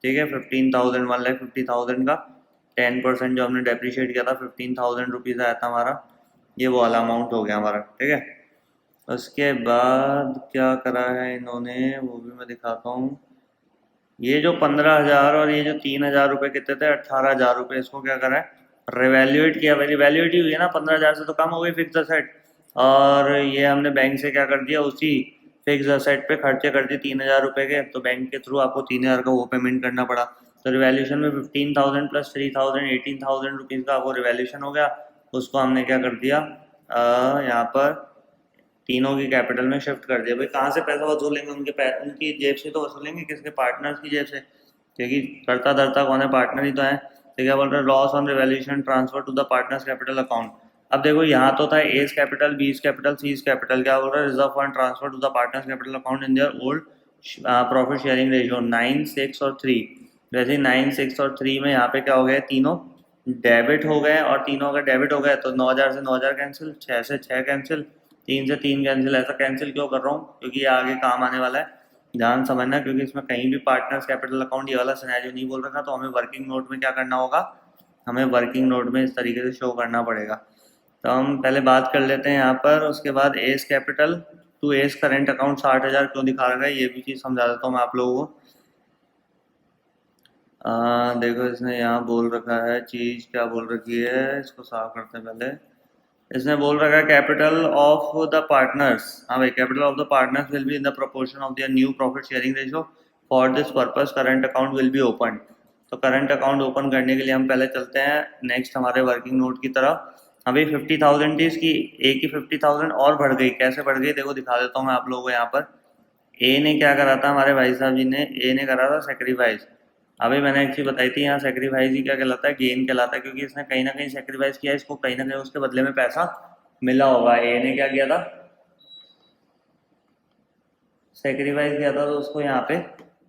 ठीक है, 15,000, 1,50,000 का 10% जो हमने डेप्रिशिएट किया था 15,000 रुपीज़ आया था हमारा, ये वो वाला अमाउंट हो गया हमारा, ठीक है। उसके बाद क्या करा है इन्होंने वो भी मैं दिखाता हूँ। ये जो 15,000 और ये जो 3,000 रुपये कितने थे, 18,000 रुपये, इसको क्या करा है, रिवैल्यूएट किया। भाई रिवैल्यूएट ही हुई है ना, 15,000 से तो कम हो गई फिक्स असेट, और ये हमने बैंक से क्या कर दिया, उसी फिक्स असेट पे खर्चे कर दिए 3,000 रुपये के, तो बैंक के थ्रू आपको 3,000 का वो पेमेंट करना पड़ा। तो रिवैल्यूशन में 15,000 प्लस 3,000 18,000 रुपीज़ का आपको रिवैल्यूशन हो गया। उसको हमने क्या कर दिया, यहाँ पर तीनों की कैपिटल में शिफ्ट कर दिया। भाई कहाँ से पैसा वसूलेंगे, उनकी जेब से तो वसूलेंगे, किसके, पार्टनर्स की जेब से, क्योंकि करता धरता कौन है, पार्टनर ही तो है। तो क्या बोल रहे हैं, loss on revaluation transfer to the partners capital account. अब देखो यहाँ तो था A's capital, B's capital, C's capital, क्या बोल रहा है, reserve fund transfer to the partners capital account in their old profit sharing ratio 9, 6 और 3। जैसे 9, 6 और 3 में यहाँ पे क्या हो गया, तीनों डेबिट हो गए, और तीनों अगर डेबिट हो गए तो 9,000 से 9,000 कैंसिल, 6 से 6 कैंसिल, 3 से 3 कैंसिल। ऐसा कैंसिल क्यों कर रहा हूँ, क्योंकि ये आगे काम आने वाला है, ध्यान समझना, क्योंकि इसमें कहीं भी पार्टनर्स कैपिटल अकाउंट ये वाला सिनेरियो नहीं बोल रखा, तो हमें वर्किंग नोट में क्या करना होगा, हमें वर्किंग नोट में इस तरीके से शो करना पड़ेगा। तो हम पहले बात कर लेते हैं यहाँ पर। उसके बाद A's capital to A's current account 60,000 क्यों दिखा रखा है, ये भी चीज़ समझा देता हूँ मैं आप लोगों को। देखो इसने यहाँ बोल रखा है, चीज़ क्या बोल रखी है, इसको साफ करते हैं पहले। इसने बोल रखा है कैपिटल ऑफ द पार्टनर्स, हाँ भाई, capital of the partners will be in the proportion of their new profit sharing ratio. For this purpose current account will be open. तो करंट अकाउंट ओपन करने के लिए हम पहले चलते हैं नेक्स्ट हमारे वर्किंग नोट की तरफ। अभी 50,000 थी इसकी, ए की 50,000 और बढ़ गई। कैसे बढ़ गई देखो, दिखा देता हूँ मैं आप लोगों को। यहाँ पर ए ने क्या करा था, हमारे भाई साहब जी ने, ए ने करा था सेक्रीफाइस। अभी मैंने एक चीज़ बताई थी, यहाँ सेक्रीफाइस ही क्या कहलाता है, गेन कहलाता है, क्योंकि इसने कहीं ना कहीं सेक्रीफाइस किया, इसको कहीं ना कहीं उसके बदले में पैसा मिला होगा। ए ने क्या किया था, सेक्रीफाइस किया था, तो उसको यहाँ पे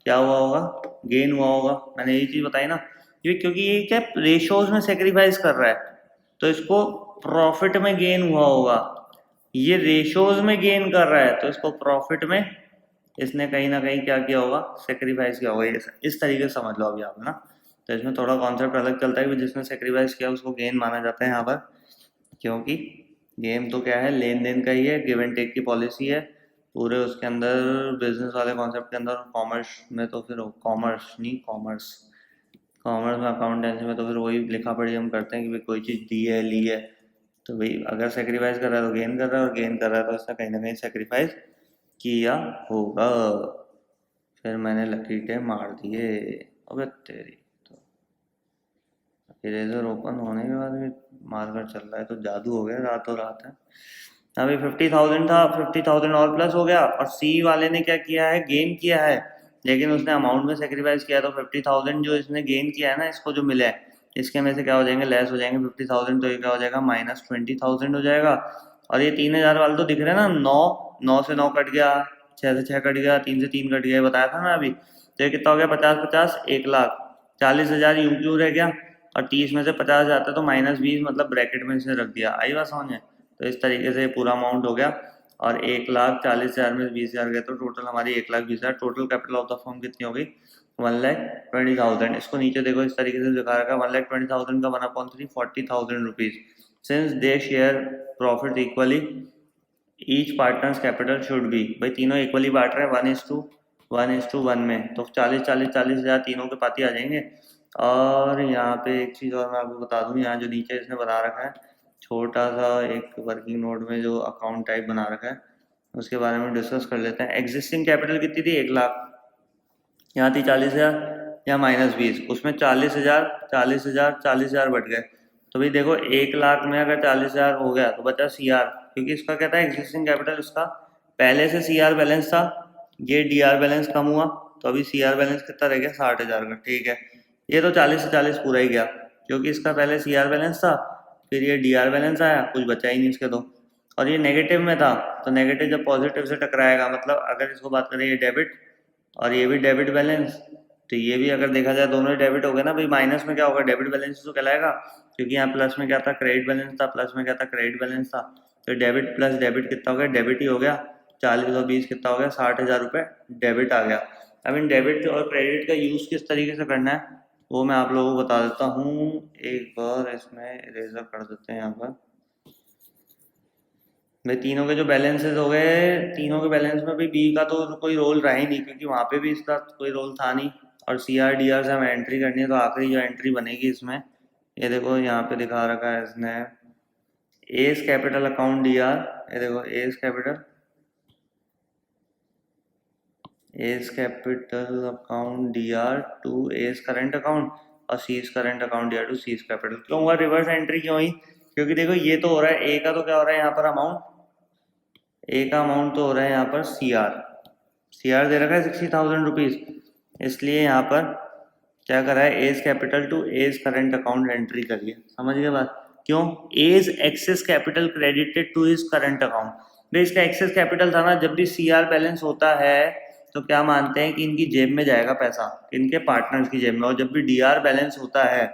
क्या हुआ होगा, गेन हुआ होगा। मैंने यही चीज़ बताई ना, क्योंकि ये क्या रेशोज में सेक्रीफाइस कर रहा है, तो इसको प्रॉफिट में गेन हुआ होगा। ये रेशोज में गेन कर रहा है, तो इसको प्रॉफिट में इसने कहीं ना कहीं क्या किया होगा, सेक्रीफाइस किया होगा। इस तरीके से समझ लो अभी आप ना। तो इसमें थोड़ा कॉन्सेप्ट अलग चलता है कि जिसने सेक्रीफाइस किया उसको गेन माना जाता है यहाँ पर, क्योंकि गेम तो क्या है, लेन देन का ही है, गिव एंड टेक की पॉलिसी है पूरे उसके अंदर, बिजनेस वाले कॉन्सेप्ट के अंदर। कॉमर्स में तो फिर कॉमर्स में, अकाउंटेंसी में तो फिर वही लिखा पढ़ी हम करते हैं कि भाई कोई चीज़ दी है, ली है, तो भाई अगर सेक्रीफाइस कर रहा है तो गेन कर रहा है, और गेन कर रहा है तो इसने कहीं ना कहीं सेक्रीफाइस किया होगा। फिर मैंने लकीटे मार दिए, अबे तेरी तो। इरेजर ओपन होने के बाद भी मार्कर चल रहा है, तो जादू हो गया रातों रात है। अभी 50,000 था, 50,000 और प्लस हो गया, और सी वाले ने क्या किया है, गेन किया है, लेकिन उसने अमाउंट में सेक्रीफाइस किया। तो 50,000 जो इसने गेन किया है ना, इसको जो मिला है, इसके में से क्या हो जाएंगे, लेस हो जाएंगे 50,000, तो ये क्या हो जाएगा, -20,000 हो जाएगा। और ये 3,000 वाले तो दिख रहे हैं ना, 9 से 9 कट गया, 6 से 6 कट गया, 3 से 3 कट गया, बताया था ना अभी। तो ये कितना हो गया, 50-50 1,00,000, 40,000 यूं क्यों रह गया, और 30 में से 50 जाता है तो -20, मतलब ब्रैकेट में इसे रख दिया। आई बात समझ में। तो इस तरीके से पूरा अमाउंट हो गया, और 1,40,000 में 20,000 गए, तो टोटल हमारी 1,20,000। Total capital of the firm कितनी हो गई, 1,20,000। इसको नीचे देखो इस तरीके से दिखा रखा है, 1,20,000 का 1/3 40,000 rupees. Since they share profit equally, each partners capital should be, भाई तीनों इक्वली बांट रहे हैं, 1:1 में, तो 40,000 तीनों के पाती आ जाएंगे। और यहाँ पे एक चीज़ और मैं आपको बता दूँ, यहाँ जो नीचे इसने बता रखा है छोटा सा एक वर्किंग नोट में जो अकाउंट टाइप बना रखा है, उसके बारे में डिस्कस कर लेते हैं। एग्जिस्टिंग कैपिटल कितनी थी, 1,00,000, यहाँ थी 40,000, या -20, उसमें 40,000 40,000 40,000 बढ़ गए। तो भाई देखो 1,00,000 में अगर 40,000 हो गया तो बचा CR, क्योंकि इसका क्या था, एग्जिस्टिंग कैपिटल, इसका पहले से CR बैलेंस था, ये DR बैलेंस कम हुआ, तो अभी CR बैलेंस कितना रह गया, 60,000 का, ठीक है। ये तो 40 से 40 पूरा ही गया, क्योंकि इसका पहले CR बैलेंस था, फिर ये DR बैलेंस आया, कुछ बचा ही नहीं इसके तो। और ये नेगेटिव में था, तो नेगेटिव जब पॉजिटिव से टकराएगा, मतलब अगर इसको बात करें, ये डेबिट और ये भी डेबिट बैलेंस, तो ये भी अगर देखा जाए दोनों ही डेबिट हो गए ना भाई। माइनस में क्या होगा, डेबिट बैलेंस तो कहलाएगा, क्योंकि यहाँ प्लस में क्या था, क्रेडिट बैलेंस था, प्लस में क्या था, क्रेडिट बैलेंस था। तो डेबिट प्लस डेबिट कितना हो गया, डेबिट ही हो गया। 40 और 20 कितना हो गया, 60,000 रुपये डेबिट आ गया। अब इन डेबिट और क्रेडिट का यूज़ किस तरीके से करना है, वो मैं आप लोगों को बता देता हूँ। एक बार इसमें इरेजर कर देते हैं यहाँ पर। भाई तीनों के जो बैलेंसेस हो गए, तीनों के बैलेंस में भी बी का तो कोई रोल रहा ही नहीं, क्योंकि वहाँ पे भी इसका कोई रोल था नहीं। और सी आर डी आर से हमें एंट्री करनी है, तो आखिरी जो एंट्री बनेगी इसमें, ये देखो यहाँ पे दिखा रखा है इसने, S capital account D R. ये देखो S capital account D R to S current account, और C's current account D R to C's capital. क्यों हुआ रिवर्स एंट्री, क्यों हुई? क्योंकि देखो ये तो हो रहा है ए का, तो क्या हो रहा है यहाँ पर अमाउंट, ए का अमाउंट तो हो रहा है यहाँ पर सी आर दे रखा है 60,000 रुपीज़, इसलिए यहाँ पर क्या करा है, A's capital to A's current account entry करिए। समझ गए बात? क्यों? A's excess capital credited to his current account. भाई इसका एक्सेस कैपिटल था ना, जब भी सी आर बैलेंस होता है तो क्या मानते हैं कि इनकी जेब में जाएगा पैसा, इनके पार्टनर्स की जेब में, और जब भी डी आर बैलेंस होता है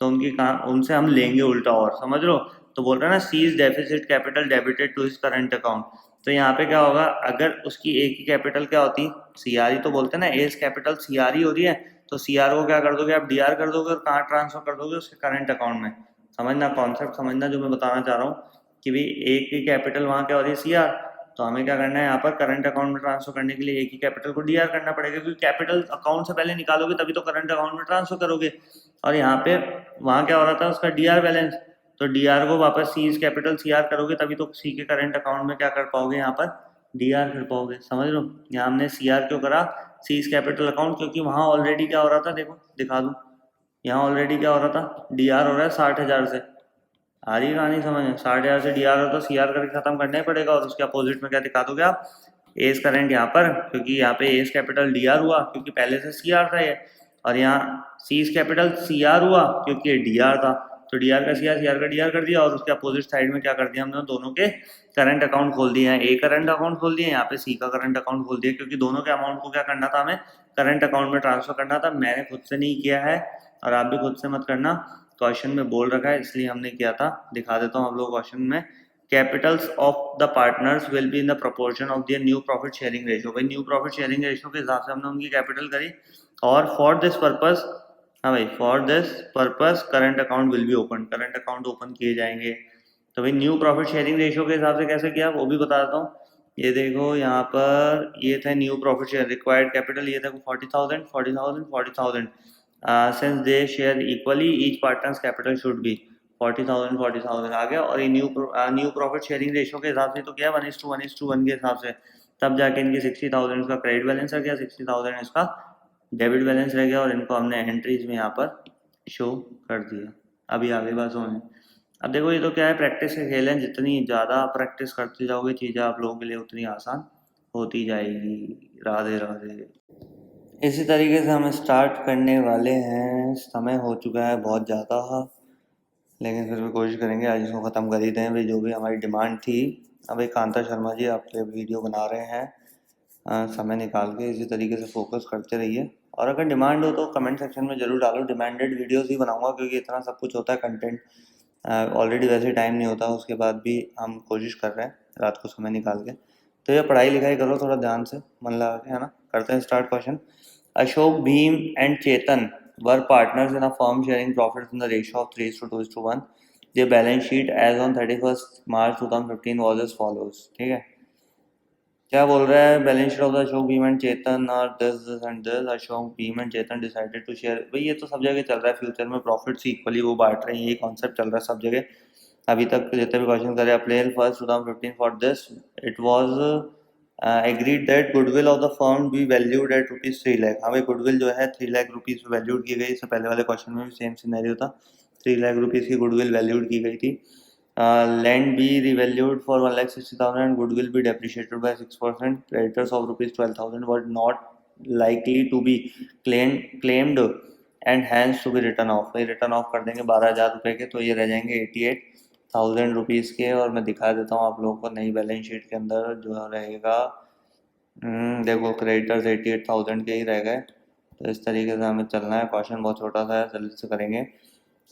तो उनकी उनसे हम लेंगे उल्टा, और समझ लो। तो बोल रहा है ना, C's deficit capital debited to his current account. तो यहाँ पे क्या होगा, अगर उसकी एक ही कैपिटल क्या होती, सी आर ही तो बोलते हैं ना, एज कैपिटल सी आर ही हो रही है, तो सी आर को क्या कर दोगे आप, डी आर कर दोगे, और कहाँ ट्रांसफर कर दोगे, उसके करंट अकाउंट में। समझना, कॉन्सेप्ट समझना जो मैं बताना चाह रहा हूँ, कि भाई एक ही कैपिटल वहाँ क्या हो रही है, सी आर, तो हमें क्या करना है यहाँ पर, करंट अकाउंट में ट्रांसफर करने के लिए एक ही कैपिटल को डी आर करना पड़ेगा, क्योंकि कैपिटल अकाउंट से पहले निकालोगे तभी तो करंट अकाउंट में ट्रांसफर करोगे। और यहाँ पे वहाँ क्या हो रहा था, उसका डी आर बैलेंस, तो डी आर को वापस सीज कैपिटल सी आर करोगे तभी तो सी के करंट अकाउंट में क्या कर पाओगे, यहाँ पर डी आर कर पाओगे। समझ लो, यहाँ हमने सी आर क्यों करा, सीज कैपिटल अकाउंट, क्योंकि वहाँ ऑलरेडी क्या हो रहा था, देखो दिखा दूँ, यहाँ ऑलरेडी क्या हो रहा था, डी आर हो रहा है 60,000 से। आ रही कहानी समझ में? 60,000 से डी आर हो तो सी आर करके खत्म करना ही पड़ेगा, और उसके अपोजिट में क्या दिखा दोगे आप, एज करंट यहाँ पर, क्योंकि यहाँ पे एज कैपिटल डी आर हुआ क्योंकि पहले से सी आर था ये, और यहाँ सीज कैपिटल सी आर हुआ क्योंकि ये डी आर था, तो डी आर का सी आर का डी आर कर दिया, और उसके अपोजिट साइड में क्या कर दिया हमने, दोनों के करंट अकाउंट खोल दिए हैं, ए करंट अकाउंट खोल दिए, यहाँ पे सी का करंट अकाउंट खोल दिया, क्योंकि दोनों के अमाउंट को क्या करना था, हमें करंट अकाउंट में ट्रांसफर करना था। मैंने खुद से नहीं किया है, और आप भी खुद से मत करना, क्वेश्चन में बोल रखा है इसलिए हमने किया था। दिखा देता हूँ आप लोग क्वेश्चन में, capitals of the partners will be in the proportion of their new profit sharing ratio. भाई न्यू प्रॉफिट शेयरिंग रेशियो के हिसाब से हमने उनकी कैपिटल करी, और फॉर दिस पर्पस, हाँ भाई for this purpose current account will be open, current account open किए जाएंगे। तो भाई न्यू प्रॉफिट शेयरिंग रेशियो के हिसाब से कैसे किया वो भी बता देता हूँ। ये देखो यहाँ पर ये था new profit share, required capital ये था 40,000 40,000 40,000, since they share equally each partner's capital should be 40,000 40,000 आ गया। और ये न्यू प्रॉफिट शेयरिंग रेशियो के हिसाब से तो क्या 1:1 के हिसाब से, तब जाके इनकी 60,000 इसका क्रेडिट बैलेंस रह गया, 60,000 इसका डेबिट बैलेंस रह गया, और इनको हमने एंट्रीज में यहाँ पर शो कर दिया। अभी आगे बात होने, अब देखो ये तो क्या है, प्रैक्टिस के खेल हैं, जितनी ज़्यादा प्रैक्टिस करते जाओगे चीज़ें आप लोगों के लिए उतनी आसान होती जाएगी। राधे राधे। इसी तरीके से हम स्टार्ट करने वाले हैं, समय हो चुका है बहुत ज़्यादा, लेकिन फिर भी कोशिश करेंगे आज इसको ख़त्म कर ही दें। भाई जो भी हमारी डिमांड थी, अब एक कांता शर्मा जी आपके वीडियो बना रहे हैं, समय निकाल के इसी तरीके से फोकस करते रहिए, और अगर डिमांड हो तो कमेंट सेक्शन में ज़रूर डालो, डिमांडेड वीडियोस ही बनाऊंगा, क्योंकि इतना सब कुछ होता है कंटेंट, ऑलरेडी वैसे टाइम नहीं होता, उसके बाद भी हम कोशिश कर रहे हैं रात को समय निकाल के। तो ये पढ़ाई लिखाई करो थोड़ा ध्यान से, मन लगा के, है ना। करते हैं start question. Ashok, Bhim, and Chetan were partners in a firm sharing profits in the ratio of 3:2:1. Their balance sheet as on 31st March 2015 was as follows. ठीक है, क्या बोल रहा है, balance sheet of the Ashok Bhim and Chetan और this and this, Ashok Bhim and Chetan decided to share. भाई ये तो सब जगह चल रहा है, फ्यूचर में प्रॉफिट्स इक्वली वो बांट रहे हैं, यही कॉन्सेप्ट चल रहा है सब जगह। अभी तक जितने भी क्वेश्चन करे, अप्रैल 1st 2015 for this it was agreed that goodwill of the firm B valued eight ₹3 lakh. हमें गुडविल जो है 3 लाख रुपीज़ वैल्यूड की गई, इससे पहले वाले क्वेश्चन में भी सेम सिनेरियो था, 3 लाख रुपीज़ की गुडविल वैल्यूड की गई थी। Land be revalued for 1,60,000 and goodwill be depreciated by 6%. Creditors of ₹12,000 were not likely to be claimed and hence to be written off. ये रिटर्न ऑफ कर देंगे 12,000 रुपये के, तो ये रह जाएंगे 88,000 रुपीज़ के। और मैं दिखा देता हूँ आप लोगों को नई बैलेंस शीट के अंदर जो रहेगा, देखो क्रेडिटर्स 88,000 के ही रह गए। तो इस तरीके से हमें चलना है, क्वेश्चन बहुत छोटा सा है, जल्दी से करेंगे।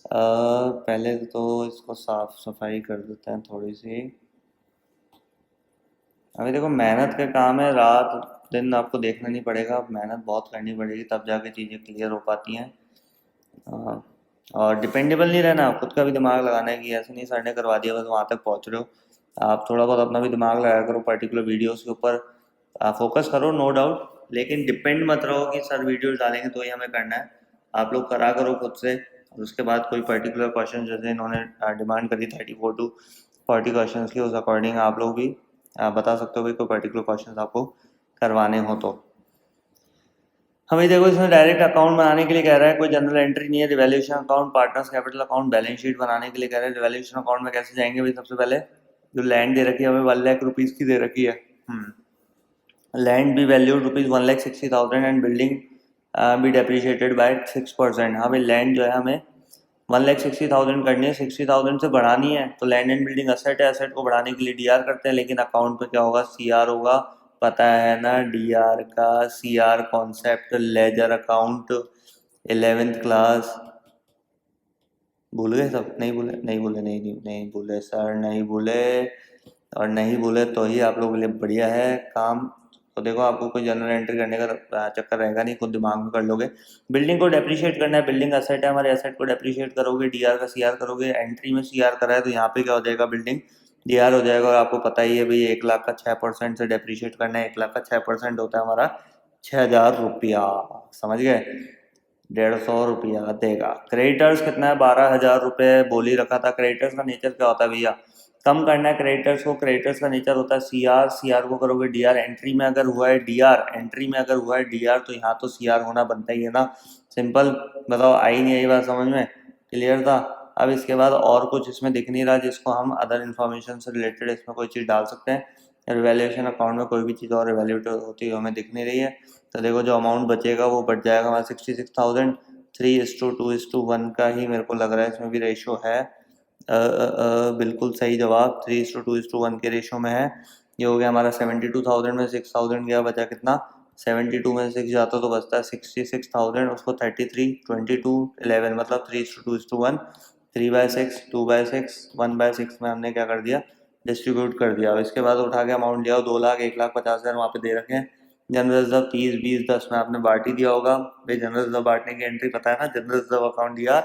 पहले तो इसको साफ सफाई कर देते हैं थोड़ी सी। अभी देखो मेहनत का काम है, रात दिन आपको देखना नहीं पड़ेगा, मेहनत बहुत करनी पड़ेगी तब जाके चीज़ें क्लियर हो पाती हैं। हाँ, और डिपेंडेबल नहीं रहना, खुद का भी दिमाग लगाना है कि ऐसे नहीं सर ने करवा दिया बस वहाँ तक पहुँच रहे हो। आप थोड़ा बहुत अपना भी दिमाग लगाया करो, पर्टिकुलर वीडियोस के ऊपर फोकस करो, नो डाउट, लेकिन डिपेंड मत रहो कि सर वीडियोस डालेंगे तो ही हमें करना है। आप लोग करा करो खुद से, और उसके बाद कोई पर्टिकुलर क्वेश्चन जैसे इन्होंने डिमांड करी 34 to 40 क्वेश्चन की, उस अकॉर्डिंग आप लोग भी बता सकते हो भाई कोई पर्टिकुलर क्वेश्चन आपको करवाने हो तो। हमें देखो इसमें डायरेक्ट अकाउंट बनाने के लिए कह रहा है, कोई जनरल एंट्री नहीं है। Revaluation account, partners capital account, balance sheet बनाने के लिए कह रहे हैं। रिवैल्यूएशन अकाउंट में कैसे जाएंगे भाई? सबसे पहले जो लैंड दे रखी है हमें 1 लाख रुपीज़ की दे रखी है। Land be valued ₹1,60,000 and building be depreciated by 6%। हाँ भाई, लैंड जो है हमें 1,60,000 करनी है, 60,000 से बढ़ानी है, तो लैंड एंड बिल्डिंग असेट है, असेट को बढ़ाने के लिए डीआर करते हैं, लेकिन अकाउंट में क्या होगा? सीआर होगा। पता है ना डीआर का? CR concept ledger account 11th class. भूल गए सब? नहीं भूले? नहीं भूले, नहीं भूले सर, नहीं भूले। और नहीं भूले तो ही आप लोगों के लिए बढ़िया है काम। तो देखो, आपको कोई जनरल एंट्री करने का चक्कर रहेगा नहीं, खुद दिमाग में कर लोगे। बिल्डिंग को डेप्रिशिएट करना है, बिल्डिंग असेट है, हमारे असेट को डेप्रिशिएट करोगे, डीआर का सीआर करोगे। एंट्री में सीआर करा है तो यहाँ पे क्या हो जाएगा? बिल्डिंग डीआर हो जाएगा। और आपको पता ही है भाई 1 लाख का 6% से डेप्रिशिएट करना है। 1 लाख का 6% होता है हमारा 6,000 रुपया, समझ गए? 150 रुपया देगा। क्रेडिटर्स कितना है? 12,000 रुपये बोल ही रखा था। क्रेडिटर्स का नेचर क्या होता है भैया? कम करना है क्रेडिटर्स को। क्रेडिटर्स का नेचर होता है सीआर, सीआर को करोगे डीआर। एंट्री में अगर हुआ है डीआर, एंट्री में अगर हुआ है डीआर तो यहाँ तो सीआर होना बनता ही है ना। सिंपल। बताओ, आई नहीं आई बात समझ में? क्लियर था? अब इसके बाद और कुछ इसमें दिख नहीं रहा जिसको हम अदर इन्फॉर्मेशन से रिलेटेड इसमें कोई चीज़ डाल सकते हैं। रिवैल्यूएशन अकाउंट में कोई भी चीज़ और रिवैल्यूट होती है हमें दिख नहीं रही है। तो देखो, जो अमाउंट बचेगा वो बच जाएगा हमारा 66,000। 3:2:1 का ही मेरे को लग रहा है इसमें भी रेशो है। बिल्कुल सही जवाब, 3:2:1 के रेशो में है। ये हो गया हमारा 72,000 में 6,000 गया, बचा कितना? 72 में 6 जाता तो बचता है 66,000। उसको 33, 22, 11 मतलब 3:2:1। 3/6, 2/6, 1/6 में हमने क्या कर दिया? डिस्ट्रीब्यूट कर दिया। अब इसके बाद उठा के अमाउंट लिया, 2 लाख 1,50,000 वहाँ पे दे रखे हैं। जनरल रिजर्व 30, 20, 10 में आपने बांट ही दिया होगा भाई। जनरल रिजर्व बांटने की एंट्री पता है ना? जनरल रिजर्व अकाउंट दिया,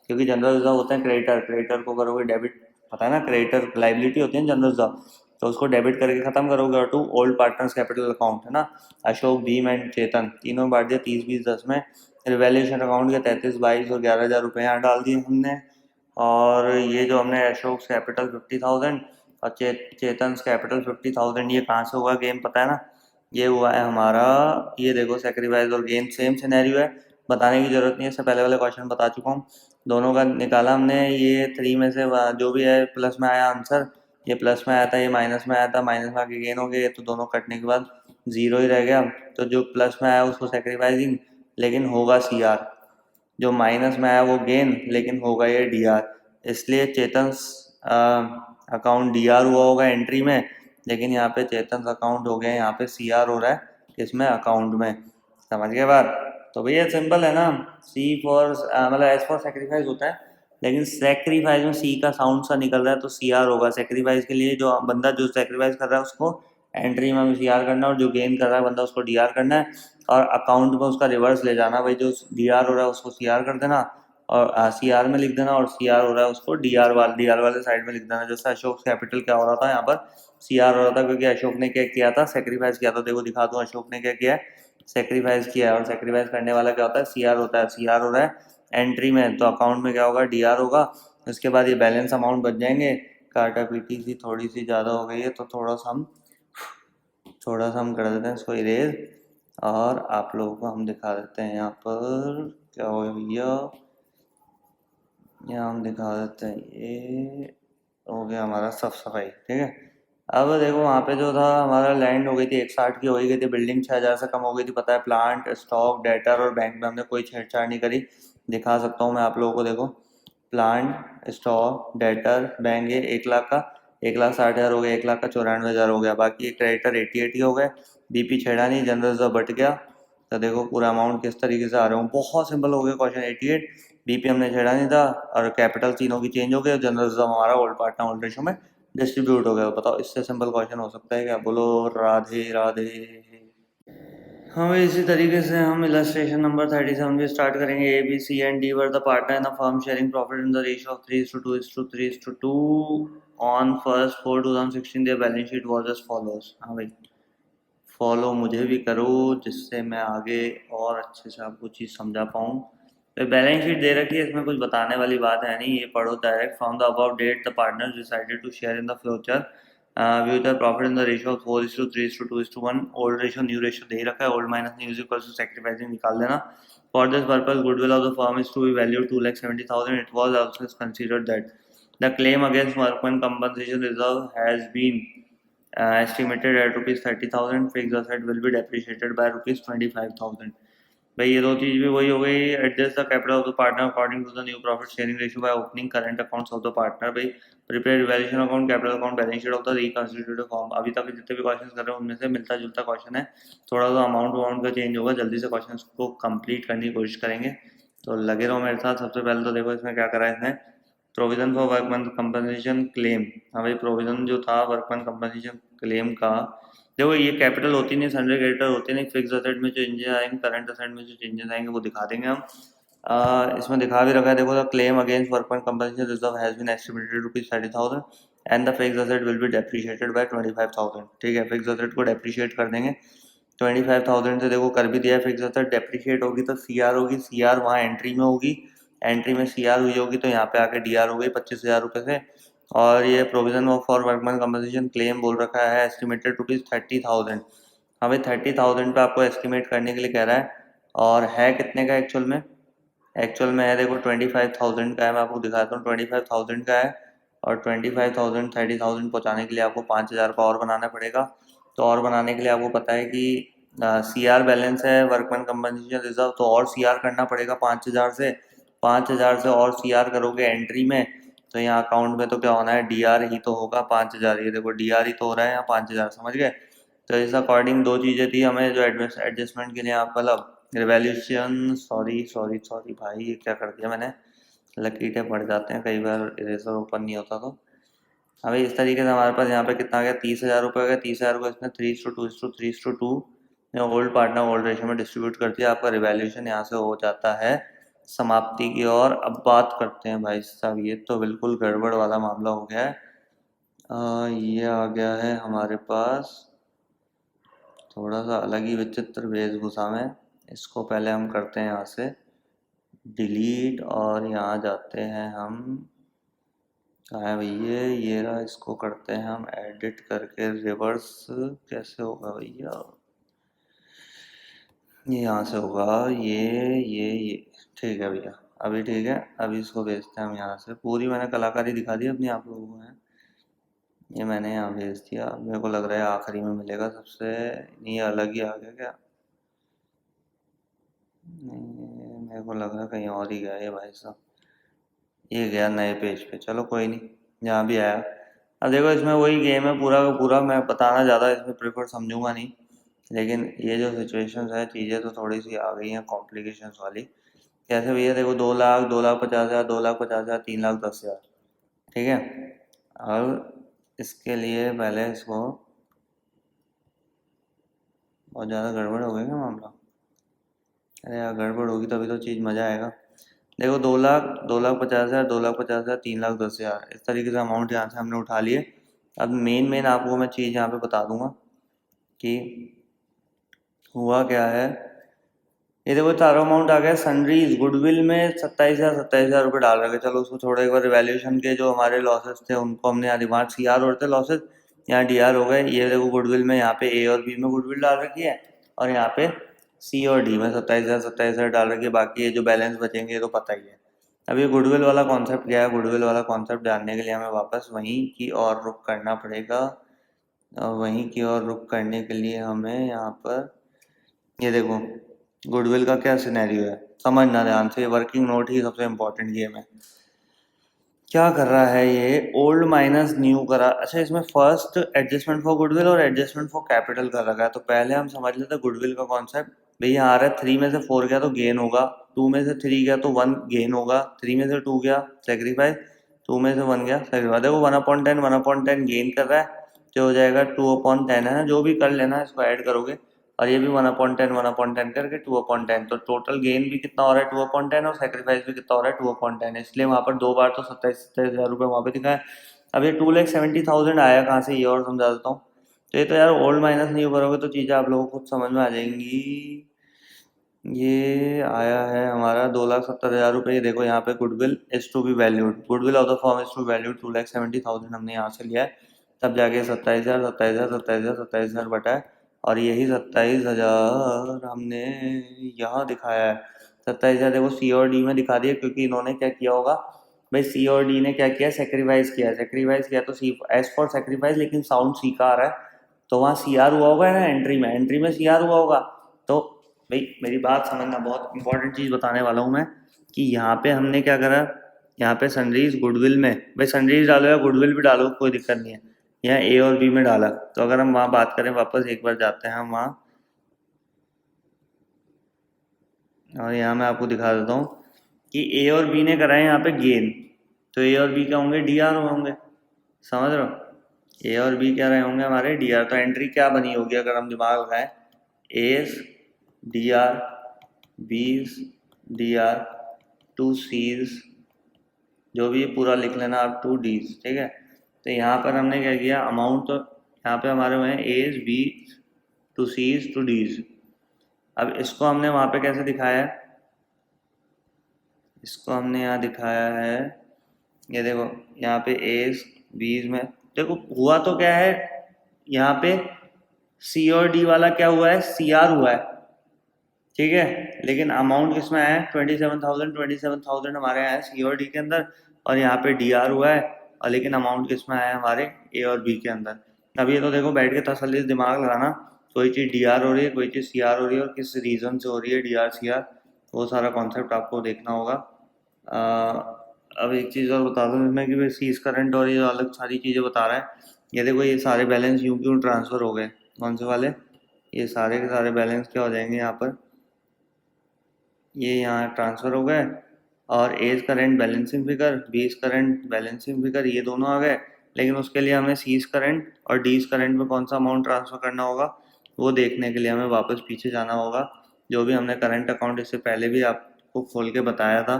क्योंकि जनरल रिजर्व होते हैं क्रेडिटर, क्रेडिटर को करोगे डेबिट। पता है ना? क्रेडिटर लाइबिलिटी होती है जनरल रिजर्व, तो उसको डेबिट करके खत्म करोगे। और to old partners capital account है ना, अशोक, भीम एंड चेतन, तीनों में बांट दिया 30, 20, 10 में। रिवैल्यूएशन अकाउंट के 33, 22 और 11,000 रुपये यहाँ डाल दिए हमने। और ये जो हमने अशोक कैपिटल 50,000 और चेतन कैपिटल 50,000, ये कहाँ से हुआ गेम पता है ना? ये हुआ है हमारा, ये देखो, सेक्रीफाइस और गेन सेम सिनेरियो है, बताने की जरूरत नहीं है, इससे पहले वाले क्वेश्चन बता चुका हूँ। दोनों का निकाला हमने, ये 3 में से जो भी है प्लस में आया आंसर, ये प्लस में आया था, ये माइनस में आया था, माइनस में आके गेन हो गया, तो दोनों कटने के बाद जीरो ही रह गया। तो जो प्लस में आया उसको सेक्रीफाइसिंग, लेकिन होगा सीआर। जो माइनस में आया वो गेन, लेकिन होगा ये डीआर। इसलिए चेतन अकाउंट डीआर हुआ होगा एंट्री में, लेकिन यहाँ पे चेतन अकाउंट हो गया, यहाँ पे सीआर हो रहा है इसमें अकाउंट में। समझ गए बात? तो भैया सिंपल है ना, सी फॉर मतलब एस फॉर सेक्रीफाइस होता है, लेकिन सेक्रीफाइस में सी का साउंड सा निकल रहा है तो सीआर होगा। सेक्रीफाइस के लिए जो बंदा जो सेक्रीफाइस कर रहा है उसको एंट्री में सीआर करना है, और जो गेन कर रहा है बंदा उसको डीआर करना है। और अकाउंट में उसका रिवर्स ले जाना भाई, जो डीआर हो रहा है उसको सीआर कर देना, और सीआर में लिख देना, और सीआर हो रहा है उसको डीआर वाले साइड में लिख देना। जैसे अशोक कैपिटल क्या हो रहा था यहाँ पर? सीआर हो रहा था, क्योंकि अशोक ने क्या किया था? सेक्रीफाइस किया था। देखो दिखा दूँ, अशोक ने क्या किया है? सेक्रीफाइस किया है, और सेक्रीफाइस करने वाला क्या होता है? सीआर होता है। सीआर हो रहा है एंट्री में, तो अकाउंट में क्या होगा? डीआर होगा। उसके बाद ये बैलेंस अमाउंट बच जाएंगे। काटा पीटी सी थोड़ी सी ज़्यादा हो गई है, तो थोड़ा सा हम कर देते हैं इसको इरेज, और आप लोगों को हम दिखा देते हैं यहाँ पर क्या हो भैया। यहाँ हम दिखा देते हैं, ये हो गया हमारा साफ सफाई, ठीक है। अब देखो, वहाँ पे जो था हमारा लैंड हो गई थी 160 की, हो ही गई थी। बिल्डिंग 6,000 से कम हो गई थी, पता है। प्लांट, स्टॉक, डेटर और बैंक में हमने कोई छेड़छाड़ नहीं करी। दिखा सकता हूँ मैं आप लोगों को, देखो, प्लांट, स्टॉक, डेटर, बैंक, ये 1 लाख का 1,60,000 हो गया, 1 लाख का 94,000 हो गया। बाकी क्रेडिटर 88 ही हो गए। बीपी छेड़ा नहीं, जनरल रिजर्व बट गया। तो देखो पूरा अमाउंट किस तरीके से आ रहा हूँ, बहुत सिंपल हो गया क्वेश्चन। 88, बीपी हमने छेड़ा नहीं था, और कैपिटल तीनों की चेंज हो गई, जनरल रिजर्व हमारा ओल्ड पार्टनर ओल्ड रेशो में डिस्ट्रीब्यूट हो गया। बताओ, इससे सिंपल क्वेश्चन हो सकता है क्या? बोलो राधे राधे। हाँ भाई, इसी तरीके से हम इलस्ट्रेशन नंबर 37 भी स्टार्ट करेंगे. A B C and D were the partner in a firm sharing profit in the ratio of 3:2 on 1/4/2016. Their balance sheet was as follows. हाँ भाई, फॉलो मुझे भी करो जिससे मैं आगे और अच्छे से आपको चीज़ समझा पाऊँ. तो बैलेंस शीट दे रखी है, इसमें कुछ बताने वाली बात है नहीं, ये पढ़ो direct. From the above date the partners decided to share in the future view the profit in the ratio of 4:3:2:1. Old ratio new ratio दे रखा है, old minus new is equal to sacrificing निकाल देना. For this purpose goodwill of the firm is to be valued 2,70,000. It was also considered that the claim against workman compensation reserve has been estimated at rupees 30,000. Fixed asset will be depreciated by rupees 25,000. भाई ये दो चीज़ भी वही हो गई. Adjust the capital of the partner according to the new profit sharing ratio by opening current accounts of the partner. भाई prepare revaluation account, capital account, balance sheet of the reconstituted form. अभी तक जितने भी question कर रहे हैं उनमें से मिलता जुलता क्वेश्चन है, थोड़ा सा अमाउंट का चेंज होगा. जल्दी से क्वेश्चन को कंप्लीट करने की कोशिश करेंगे, तो लगे रहो मेरे साथ. सबसे पहले तो देखो इसमें क्या करा है इसने. Provision for workman compensation claim. हाँ भाई, प्रोविजन जो था वर्कमैन कंपनसेशन क्लेम का, देखो ये कैपिटल होती नहीं, सन्ड्री क्रेडिटर होती नहीं. फिक्स असेट में जो चेंजेस आएंगे, करंट असेट में जो चेंजेस आएंगे वो दिखा देंगे हम. इसमें दिखा भी रखा है, देखो the claim against workman compensation reserve has been estimated rupees 30,000 and the fix asset will be depreciated by 25,000. ठीक है, फिक्स असेट को डेप्रिशिएट कर देंगे 25,000 से. देखो कर भी दिया है, फिक्स असेट डेप्रिशिएट होगी तो सी आर होगी, सी आर वहाँ एंट्री में होगी, एंट्री में सी आर हुई होगी तो यहाँ पे आके डी आर हो गई 25,000 रुपये से. और ये provision for workman compensation claim बोल रखा है एस्टिमेटेड रुपीज़ 30,000. हाँ भाई, 30,000 पे आपको एस्टिमेट करने के लिए कह रहा है. और है कितने का एक्चुअल में? एक्चुअल में है देखो 25,000 का है. मैं आपको दिखाता हूँ, 25,000 का है. और 25,000 30,000 पहुँचाने के लिए आपको 5,000 का और बनाना पड़ेगा. तो और बनाने के लिए आपको पता है कि सी आर बैलेंस है वर्कमैन कंपनसेशन रिजर्व, तो और सी आर करना पड़ेगा 5,000 से. 5,000 से और सी आर करोगे एंट्री में, तो यहाँ अकाउंट में तो क्या होना है, डी आर ही तो होगा 5,000. ये देखो डी आर ही तो हो रहा है यहाँ 5,000, समझ गए. तो इस अकॉर्डिंग दो चीज़ें थी हमें जो एडजस्टमेंट के लिए आप मतलब रिवैल्यूएशन, सॉरी सॉरी सॉरी भाई, ये क्या कर दिया मैंने. लकीरें पड़ जाते हैं कई बार, इरेजर ओपन नहीं होता. तो अभी इस तरीके से हमारे पास यहाँ पे कितना आ गया, 30,000 रुपये आ गया. 30,000 को इसने 3:2 ओल्ड पार्टनर ओल्ड रेशियो में डिस्ट्रीब्यूट कर दिया. आपका रिवैल्यूएशन यहाँ से हो जाता है समाप्ति की ओर. अब बात करते हैं भाई साहब, ये तो बिल्कुल गड़बड़ वाला मामला हो गया है. ये आ गया है हमारे पास थोड़ा सा अलग ही विचित्र वेशभूषा में. इसको पहले हम करते हैं यहाँ से डिलीट, और यहाँ जाते हैं हम, कहाँ है भैया ये रहा. इसको करते हैं हम एडिट करके रिवर्स. कैसे होगा भैया, ये यहाँ से होगा, ये ठीक है भैया, अभी ठीक है. अभी इसको भेजते हैं हम यहाँ से. पूरी मैंने कलाकारी दिखा दी अपनी आप लोगों को. है ये मैंने यहाँ भेज दिया. मेरे को लग रहा है आखिरी में मिलेगा सबसे. नहीं, अलग ही आ गया क्या? नहीं, मेरे को लग रहा है कहीं और ही गया ये भाई साहब. ये गया नए पेज पे. चलो कोई नहीं, यहाँ भी आया. अब देखो इसमें वही गेम है पूरा का पूरा. मैं बताना ज़्यादा इसमें प्रेफर समझूंगा नहीं, लेकिन ये जो सिचुएशंस है, चीज़ें तो थोड़ी सी आ गई हैं कॉम्प्लिकेशंस वाली. कैसे भैया, देखो 2,00,000, 2,50,000, 2,50,000, 3,10,000. ठीक है. अब इसके लिए पहले इसको, बहुत ज़्यादा गड़बड़ हो गई क्या मामला? अरे यार, गड़बड़ होगी तभी तो चीज़ मज़ा आएगा. देखो 2,00,000, 2,50,000, 2,50,000, 3,10,000, इस तरीके से अमाउंट यहाँ से हमने उठा लिए. अब मेन आपको मैं चीज़ यहाँ पे बता दूंगा कि हुआ क्या है. ये देखो चारों अमाउंट आ गया. सन्ड्रीज गुडविल में 27,000 रुपये डाल रखे. चलो उसको छोड़ो, एक बार रिवैल्यूएशन के जो हमारे लॉसेस थे उनको हमने यहाँ दिमाग, सी आर और थे लॉसेस, यहाँ डी आर हो गए. ये देखो गुडविल में यहाँ पे ए और बी में गुडविल डाल रखी है, और यहाँ पे सी और डी में 27,000 डाल रखी है. बाकी ये जो बैलेंस बचेंगे ये तो पता ही है. अब ये गुडविल वाला कॉन्सेप्ट क्या है, गुडविल वाला कॉन्सेप्ट जानने के लिए हमें वापस वहीं की ओर रुख करना पड़ेगा. और वहीं की ओर रुख करने के लिए हमें यहाँ पर ये देखो गुडविल का क्या सिनेरियो है, समझना ध्यान से. वर्किंग नोट ही सबसे इम्पोर्टेंट गेम है. क्या कर रहा है ये, ओल्ड माइनस न्यू करा. अच्छा, इसमें फर्स्ट एडजस्टमेंट फॉर गुडविल और एडजस्टमेंट फॉर कैपिटल कर रखा है. तो पहले हम समझ लेते गुडविल का कॉन्सेप्ट. भैया आ रहा है 3 में से 4 गया तो गेन होगा, 2 में से 3 गया तो 1 गेन होगा, 3 में से 2 गया सेक्रीफाइस, 2 में से 1 गया सेक्रीफाइस. देखो 1/10 गेन कर रहा है, तो हो जाएगा 2/10 है ना. जो भी कर लेना, इसको ऐड करोगे और ये भी 1/10 1/10 करके 2/10, तो टोटल गेन भी कितना हो रहा है 2/10 और सेक्रीफाइस भी कितना हो रहा है 2/10, इसलिए वहाँ पर 2 बार तो 27,000 रुपये वहाँ पे दिखाया। अब ये 2,70,000 आया कहाँ से, ये और समझा देता हूँ। तो ये तो यार ओल्ड माइनस नहीं करोगे तो चीज़ें आप लोगों को खुद समझ में आ जाएंगी। ये आया है हमारा 2,70,000 रुपये। ये देखो यहाँ पे goodwill is to be valued, goodwill of the form is to valued 2,70,000 हमने यहाँ से लिया है, तब जाके 27,000 बटा है, और यही 27,000 हमने यहाँ दिखाया है। 27,000 देखो सी और डी में दिखा दिया, क्योंकि इन्होंने क्या किया होगा भाई, सी और डी ने क्या किया, सेक्रीफाइस किया तो सी एस फॉर सेक्रीफाइस, लेकिन साउंड सी का आ रहा है, तो वहाँ सी आर हुआ होगा ना, एंट्री में सी आर हुआ होगा। तो भाई मेरी बात समझना, बहुत इंपॉर्टेंट चीज़ बताने वाला हूँ मैं, कि यहाँ पे हमने क्या करा, यहाँ पे सनराइज गुडविल में, भाई सनराइज डालो या गुडविल भी डालो कोई दिक्कत नहीं है, यहाँ ए और बी में डाला। तो अगर हम वहाँ बात करें, वापस एक बार जाते हैं हम वहाँ, और यहाँ मैं आपको दिखा देता हूँ कि ए और बी ने कराए यहाँ पे गेन, तो ए और बी क्या होंगे, डी आर होंगे, समझ रहे हो, ए और बी क्या रहे होंगे हमारे, डी आर। तो एंट्री क्या बनी होगी अगर हम दिमाग लगाएं, एस डी आर, बीस डी आर, टू सीज, जो भी पूरा लिख लेना आप, टू डीज, ठीक है। तो यहाँ पर हमने क्या किया, अमाउंट तो यहाँ पे हमारे हुए हैं A's B to C's to D's. अब इसको हमने वहाँ पे कैसे दिखाया है, इसको हमने यहाँ दिखाया है, ये देखो यहाँ पे एज बीज में, देखो हुआ तो क्या है, यहाँ पे सी और डी वाला क्या हुआ है, सी आर हुआ है, ठीक है, लेकिन अमाउंट किसमें आया है 27,000 हमारे आया है सी और डी के अंदर, और यहाँ पे डी आर हुआ है, और लेकिन अमाउंट किसमें आया है हमारे ए और बी के अंदर। अब ये तो देखो बैठ के तसल्ली से दिमाग लगाना, कोई चीज़ डी आर हो रही है, कोई चीज़ सी आर हो रही है, और किस रीज़न से हो रही है डी आर सी आर, वो सारा कॉन्सेप्ट आपको देखना होगा। अब एक चीज़ और बता दूँ इसमें कि भाई सीज करंट और ये अलग सारी चीज़ें बता रहा है। ये देखो ये सारे बैलेंस यूँ क्यों ट्रांसफ़र हो गए, कौन से वाले, ये सारे के सारे बैलेंस क्या हो जाएंगे यहाँ पर, ये यहाँ ट्रांसफ़र हो गए, और एज करंट बैलेंसिंग फिगर, बीस करंट बैलेंसिंग फिगर, ये दोनों आ गए। लेकिन उसके लिए हमें सीज करंट और डीज करंट में कौन सा अमाउंट ट्रांसफ़र करना होगा, वो देखने के लिए हमें वापस पीछे जाना होगा, जो भी हमने करंट अकाउंट इससे पहले भी आपको खोल के बताया था,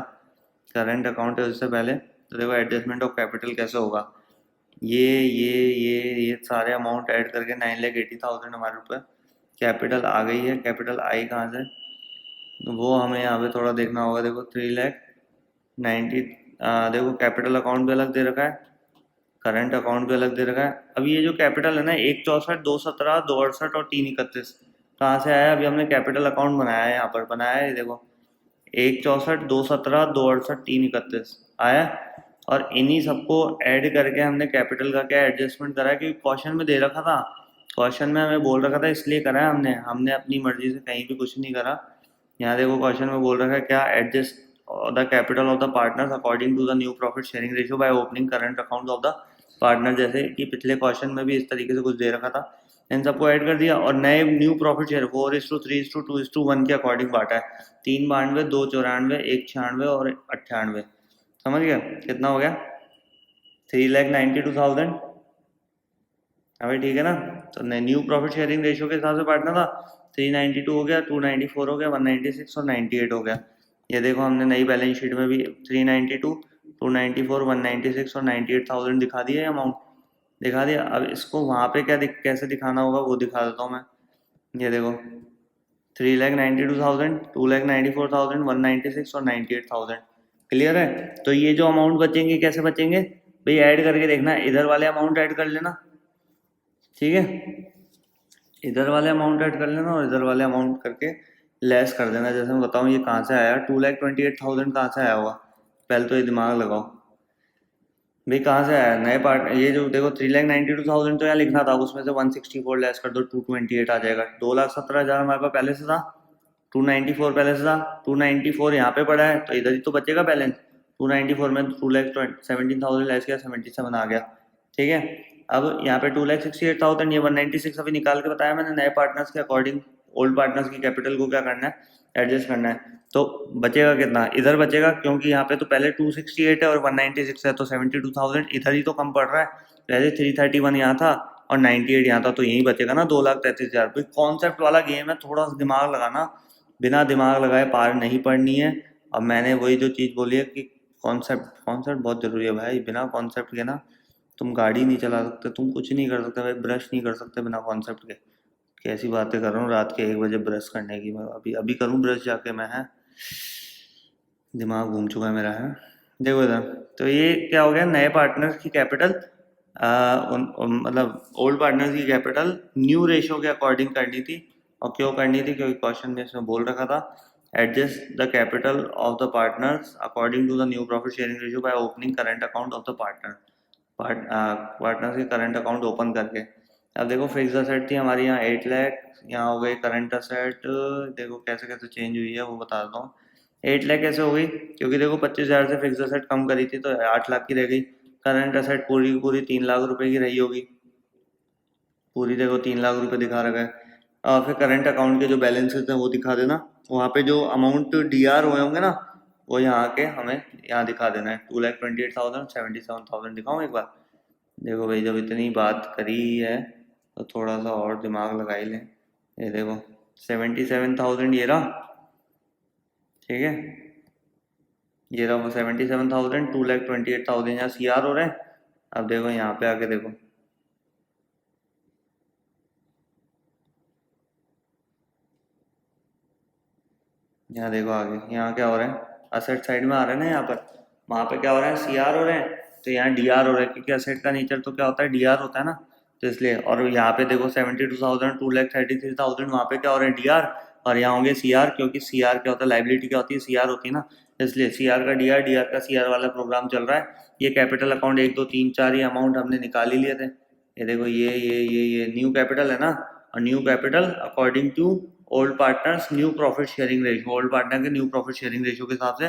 करंट अकाउंट है उससे पहले। तो देखो एडजस्टमेंट ऑफ कैपिटल कैसे होगा, ये सारे अमाउंट ऐड करके 9,80,000 हमारे रुपये कैपिटल आ गई है। कैपिटल आई कहाँ से, वो हमें यहाँ पे थोड़ा देखना होगा। देखो 3,90,000, देखो कैपिटल अकाउंट भी अलग दे रखा है, करंट अकाउंट भी अलग दे रखा है। अब ये जो कैपिटल है ना, 1,64, 2,17, 2,68 और 3,31 कहाँ से आया, अभी हमने कैपिटल अकाउंट बनाया है, यहाँ पर बनाया है, देखो 1,64, 2,17, 2,68, 3,31 आया, और इन्हीं सबको ऐड करके हमने कैपिटल का क्या एडजस्टमेंट करा है, क्योंकि क्वेश्चन में दे रखा था, क्वेश्चन में हमें बोल रखा था, इसलिए करा है हमने अपनी मर्जी से कहीं भी कुछ नहीं करा। यहाँ देखो क्वेश्चन में बोल रखा है क्या, adjust the capital of the partners according to the new profit sharing ratio by opening current account of the partner, जैसे कि पिछले क्वेश्चन में भी इस तरीके से कुछ दे रखा था, इन सबको ऐड कर दिया, और नए न्यू प्रॉफिट शेयर 4:3:2:1 के अकॉर्डिंग बांटा है, 392, 294, 196 और 98, समझ गया कितना हो गया, 3,92,000। अभी ठीक है ना, तो न्यू प्रॉफिट शेयरिंग रेशियो के हिसाब से बांटना था, 392 हो गया, 294 हो गया, 196 और 98 हो गया। ये देखो हमने नई बैलेंस शीट में भी 392, 294, 196 और 98,000 दिखा दिया है, अमाउंट दिखा दिया। अब इसको वहाँ पे कैसे दिखाना होगा वो दिखा देता हूँ मैं। ये देखो 3,92,000, 2,94,000, 196 और 98,000, क्लियर है। तो ये जो अमाउंट बचेंगे कैसे बचेंगे भाई, ऐड करके देखना, इधर वाले अमाउंट ऐड कर लेना, ठीक है, इधर वाले अमाउंट ऐड कर लेना और इधर वाले अमाउंट करके लेस कर देना। जैसे मैं बताऊँ ये कहाँ से आया, 2,28,000 कहाँ से आया होगा, पहले तो ये दिमाग लगाओ भाई, कहाँ से आया नए पार्ट, ये जो देखो 3,92,000 तो यहाँ लिखना था, उसमें से 164 लेस कर दो, 228 आ जाएगा। 2,17,000 हमारे पास पहले से था, 294 पहले से था, 294 यहाँ पे पड़ा है, तो इधर ही तो बचेगा बैलेंस, 294 में 2,17,000 लेस किया, 77 आ गया, ठीक है। अब यहाँ पे 2,68,000, ये 196 अभी निकाल के बताया मैंने, नए पार्टनर्स के अकॉर्डिंग ओल्ड पार्टनर्स की कैपिटल को क्या करना है, एडजस्ट करना है। तो बचेगा कितना, इधर बचेगा, क्योंकि यहाँ पे तो पहले 268 है और 196 है, तो 72,000 इधर ही तो कम पड़ रहा है, पहले 331 यहाँ था, और 98 यहाँ था, तो यही बचेगा ना 2,33,000। भाई कॉन्सेप्ट वाला गेम है, थोड़ा सा दिमाग लगाना, बिना दिमाग लगाए पार नहीं पड़नी है। अब मैंने वही जो चीज़ बोली है कि कॉन्सेप्ट कॉन्सेप्ट बहुत ज़रूरी है भाई, बिना कॉन्सेप्ट के ना तुम गाड़ी नहीं चला सकते, तुम कुछ नहीं कर सकते भाई, ब्रश नहीं कर सकते बिना कॉन्सेप्ट के। कैसी बातें कर रहा हूँ रात के 1 बजे ब्रश करने की, मैं अभी अभी करूँ ब्रश जाके मैं, है दिमाग घूम चुका है मेरा, है। देखो इधर, तो ये क्या हो गया, नए पार्टनर्स की कैपिटल मतलब ओल्ड पार्टनर्स की कैपिटल न्यू रेशो के अकॉर्डिंग करनी थी। और क्यों करनी थी, क्योंकि क्वेश्चन में इसमें बोल रखा था adjust the capital of the partners according to the new profit sharing ratio by opening current account of the partners के करंट अकाउंट ओपन करके। अब देखो फिक्स असेट थी हमारी यहाँ 8 लाख, यहाँ हो गई करंट असेट। देखो कैसे कैसे चेंज हुई है वो बता देता हूँ। 8 लाख कैसे हो गई, क्योंकि देखो 25,000 से फिक्स असेट कम करी थी तो 8 लाख की रह गई। करंट असेट पूरी की पूरी 3 लाख रुपए की रही होगी, पूरी देखो 3 लाख रुपए दिखा रखा है। और फिर करंट अकाउंट के जो बैलेंसेस हैं वो दिखा देना, वहाँ पे जो अमाउंट डीआर हुए होंगे ना वो यहाँ के हमें यहाँ दिखा देना है। 2,28,000, 77,000 दिखाऊँ एक बार। देखो भाई जब इतनी बात करी है तो थोड़ा सा और दिमाग लगा ही लें। ये देखो 77,000 ये रहा, ठीक है, ये रहा वो 77,000, 2,28,000 यहाँ सी आर हो रहे हैं। अब देखो यहाँ पे आके देखो, यहाँ देखो आगे यहाँ क्या हो रहा है, असेट साइड में आ रहा है ना यहाँ पर, वहाँ पे क्या हो रहा है, सी आर हो रहे हैं, तो यहाँ डी आर हो रहा है, क्योंकि असेट का नेचर तो क्या होता है, डी आर होता है ना, तो इसलिए। और यहाँ पे देखो 72,000, 2,33,000, वहाँ पे क्या हो रहा है, डी आर, और यहाँ होंगे सी आर, क्योंकि सी आर क्या होता है, लाइबिलिटी क्या होती है, सी आर होती है ना, इसलिए सी आर का डी आर, डी आर का सी आर वाला प्रोग्राम चल रहा है। ये कैपिटल अकाउंट 1 2 3 4 ये अमाउंट हमने निकाल ही लिए थे। ये देखो ये न्यू कैपिटल है ना, और new capital according to old partners new profit sharing ratio, old partner के न्यू प्रॉफिट शेयरिंग रेशियो के हिसाब से।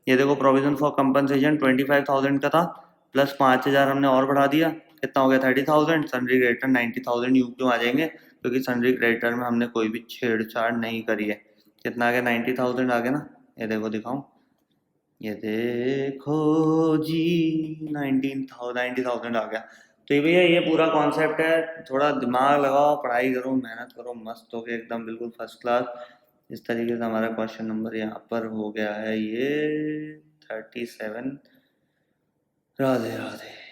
ये देखो प्रोविजन फॉर कंपनसेशन 25,000 का था, प्लस 5,000 हमने और बढ़ा दिया, कितना हो गया 30,000। सनरी क्रेडिटर 90,000 यू क्यों आ जाएंगे, क्योंकि सनरी क्रेडिटर में हमने कोई भी छेड़छाड़ नहीं करी है। कितना आ गया 90,000 आ गया ना, ये देखो दिखाऊं, ये देखो जी 90,000 आ गया। तो ये भैया ये पूरा कॉन्सेप्ट है, थोड़ा दिमाग लगाओ, पढ़ाई करो, मेहनत करो, मस्त हो गया एकदम बिल्कुल फर्स्ट क्लास। इस तरीके से हमारा क्वेश्चन नंबर यहाँ पर हो गया है ये 37। राधे राधे।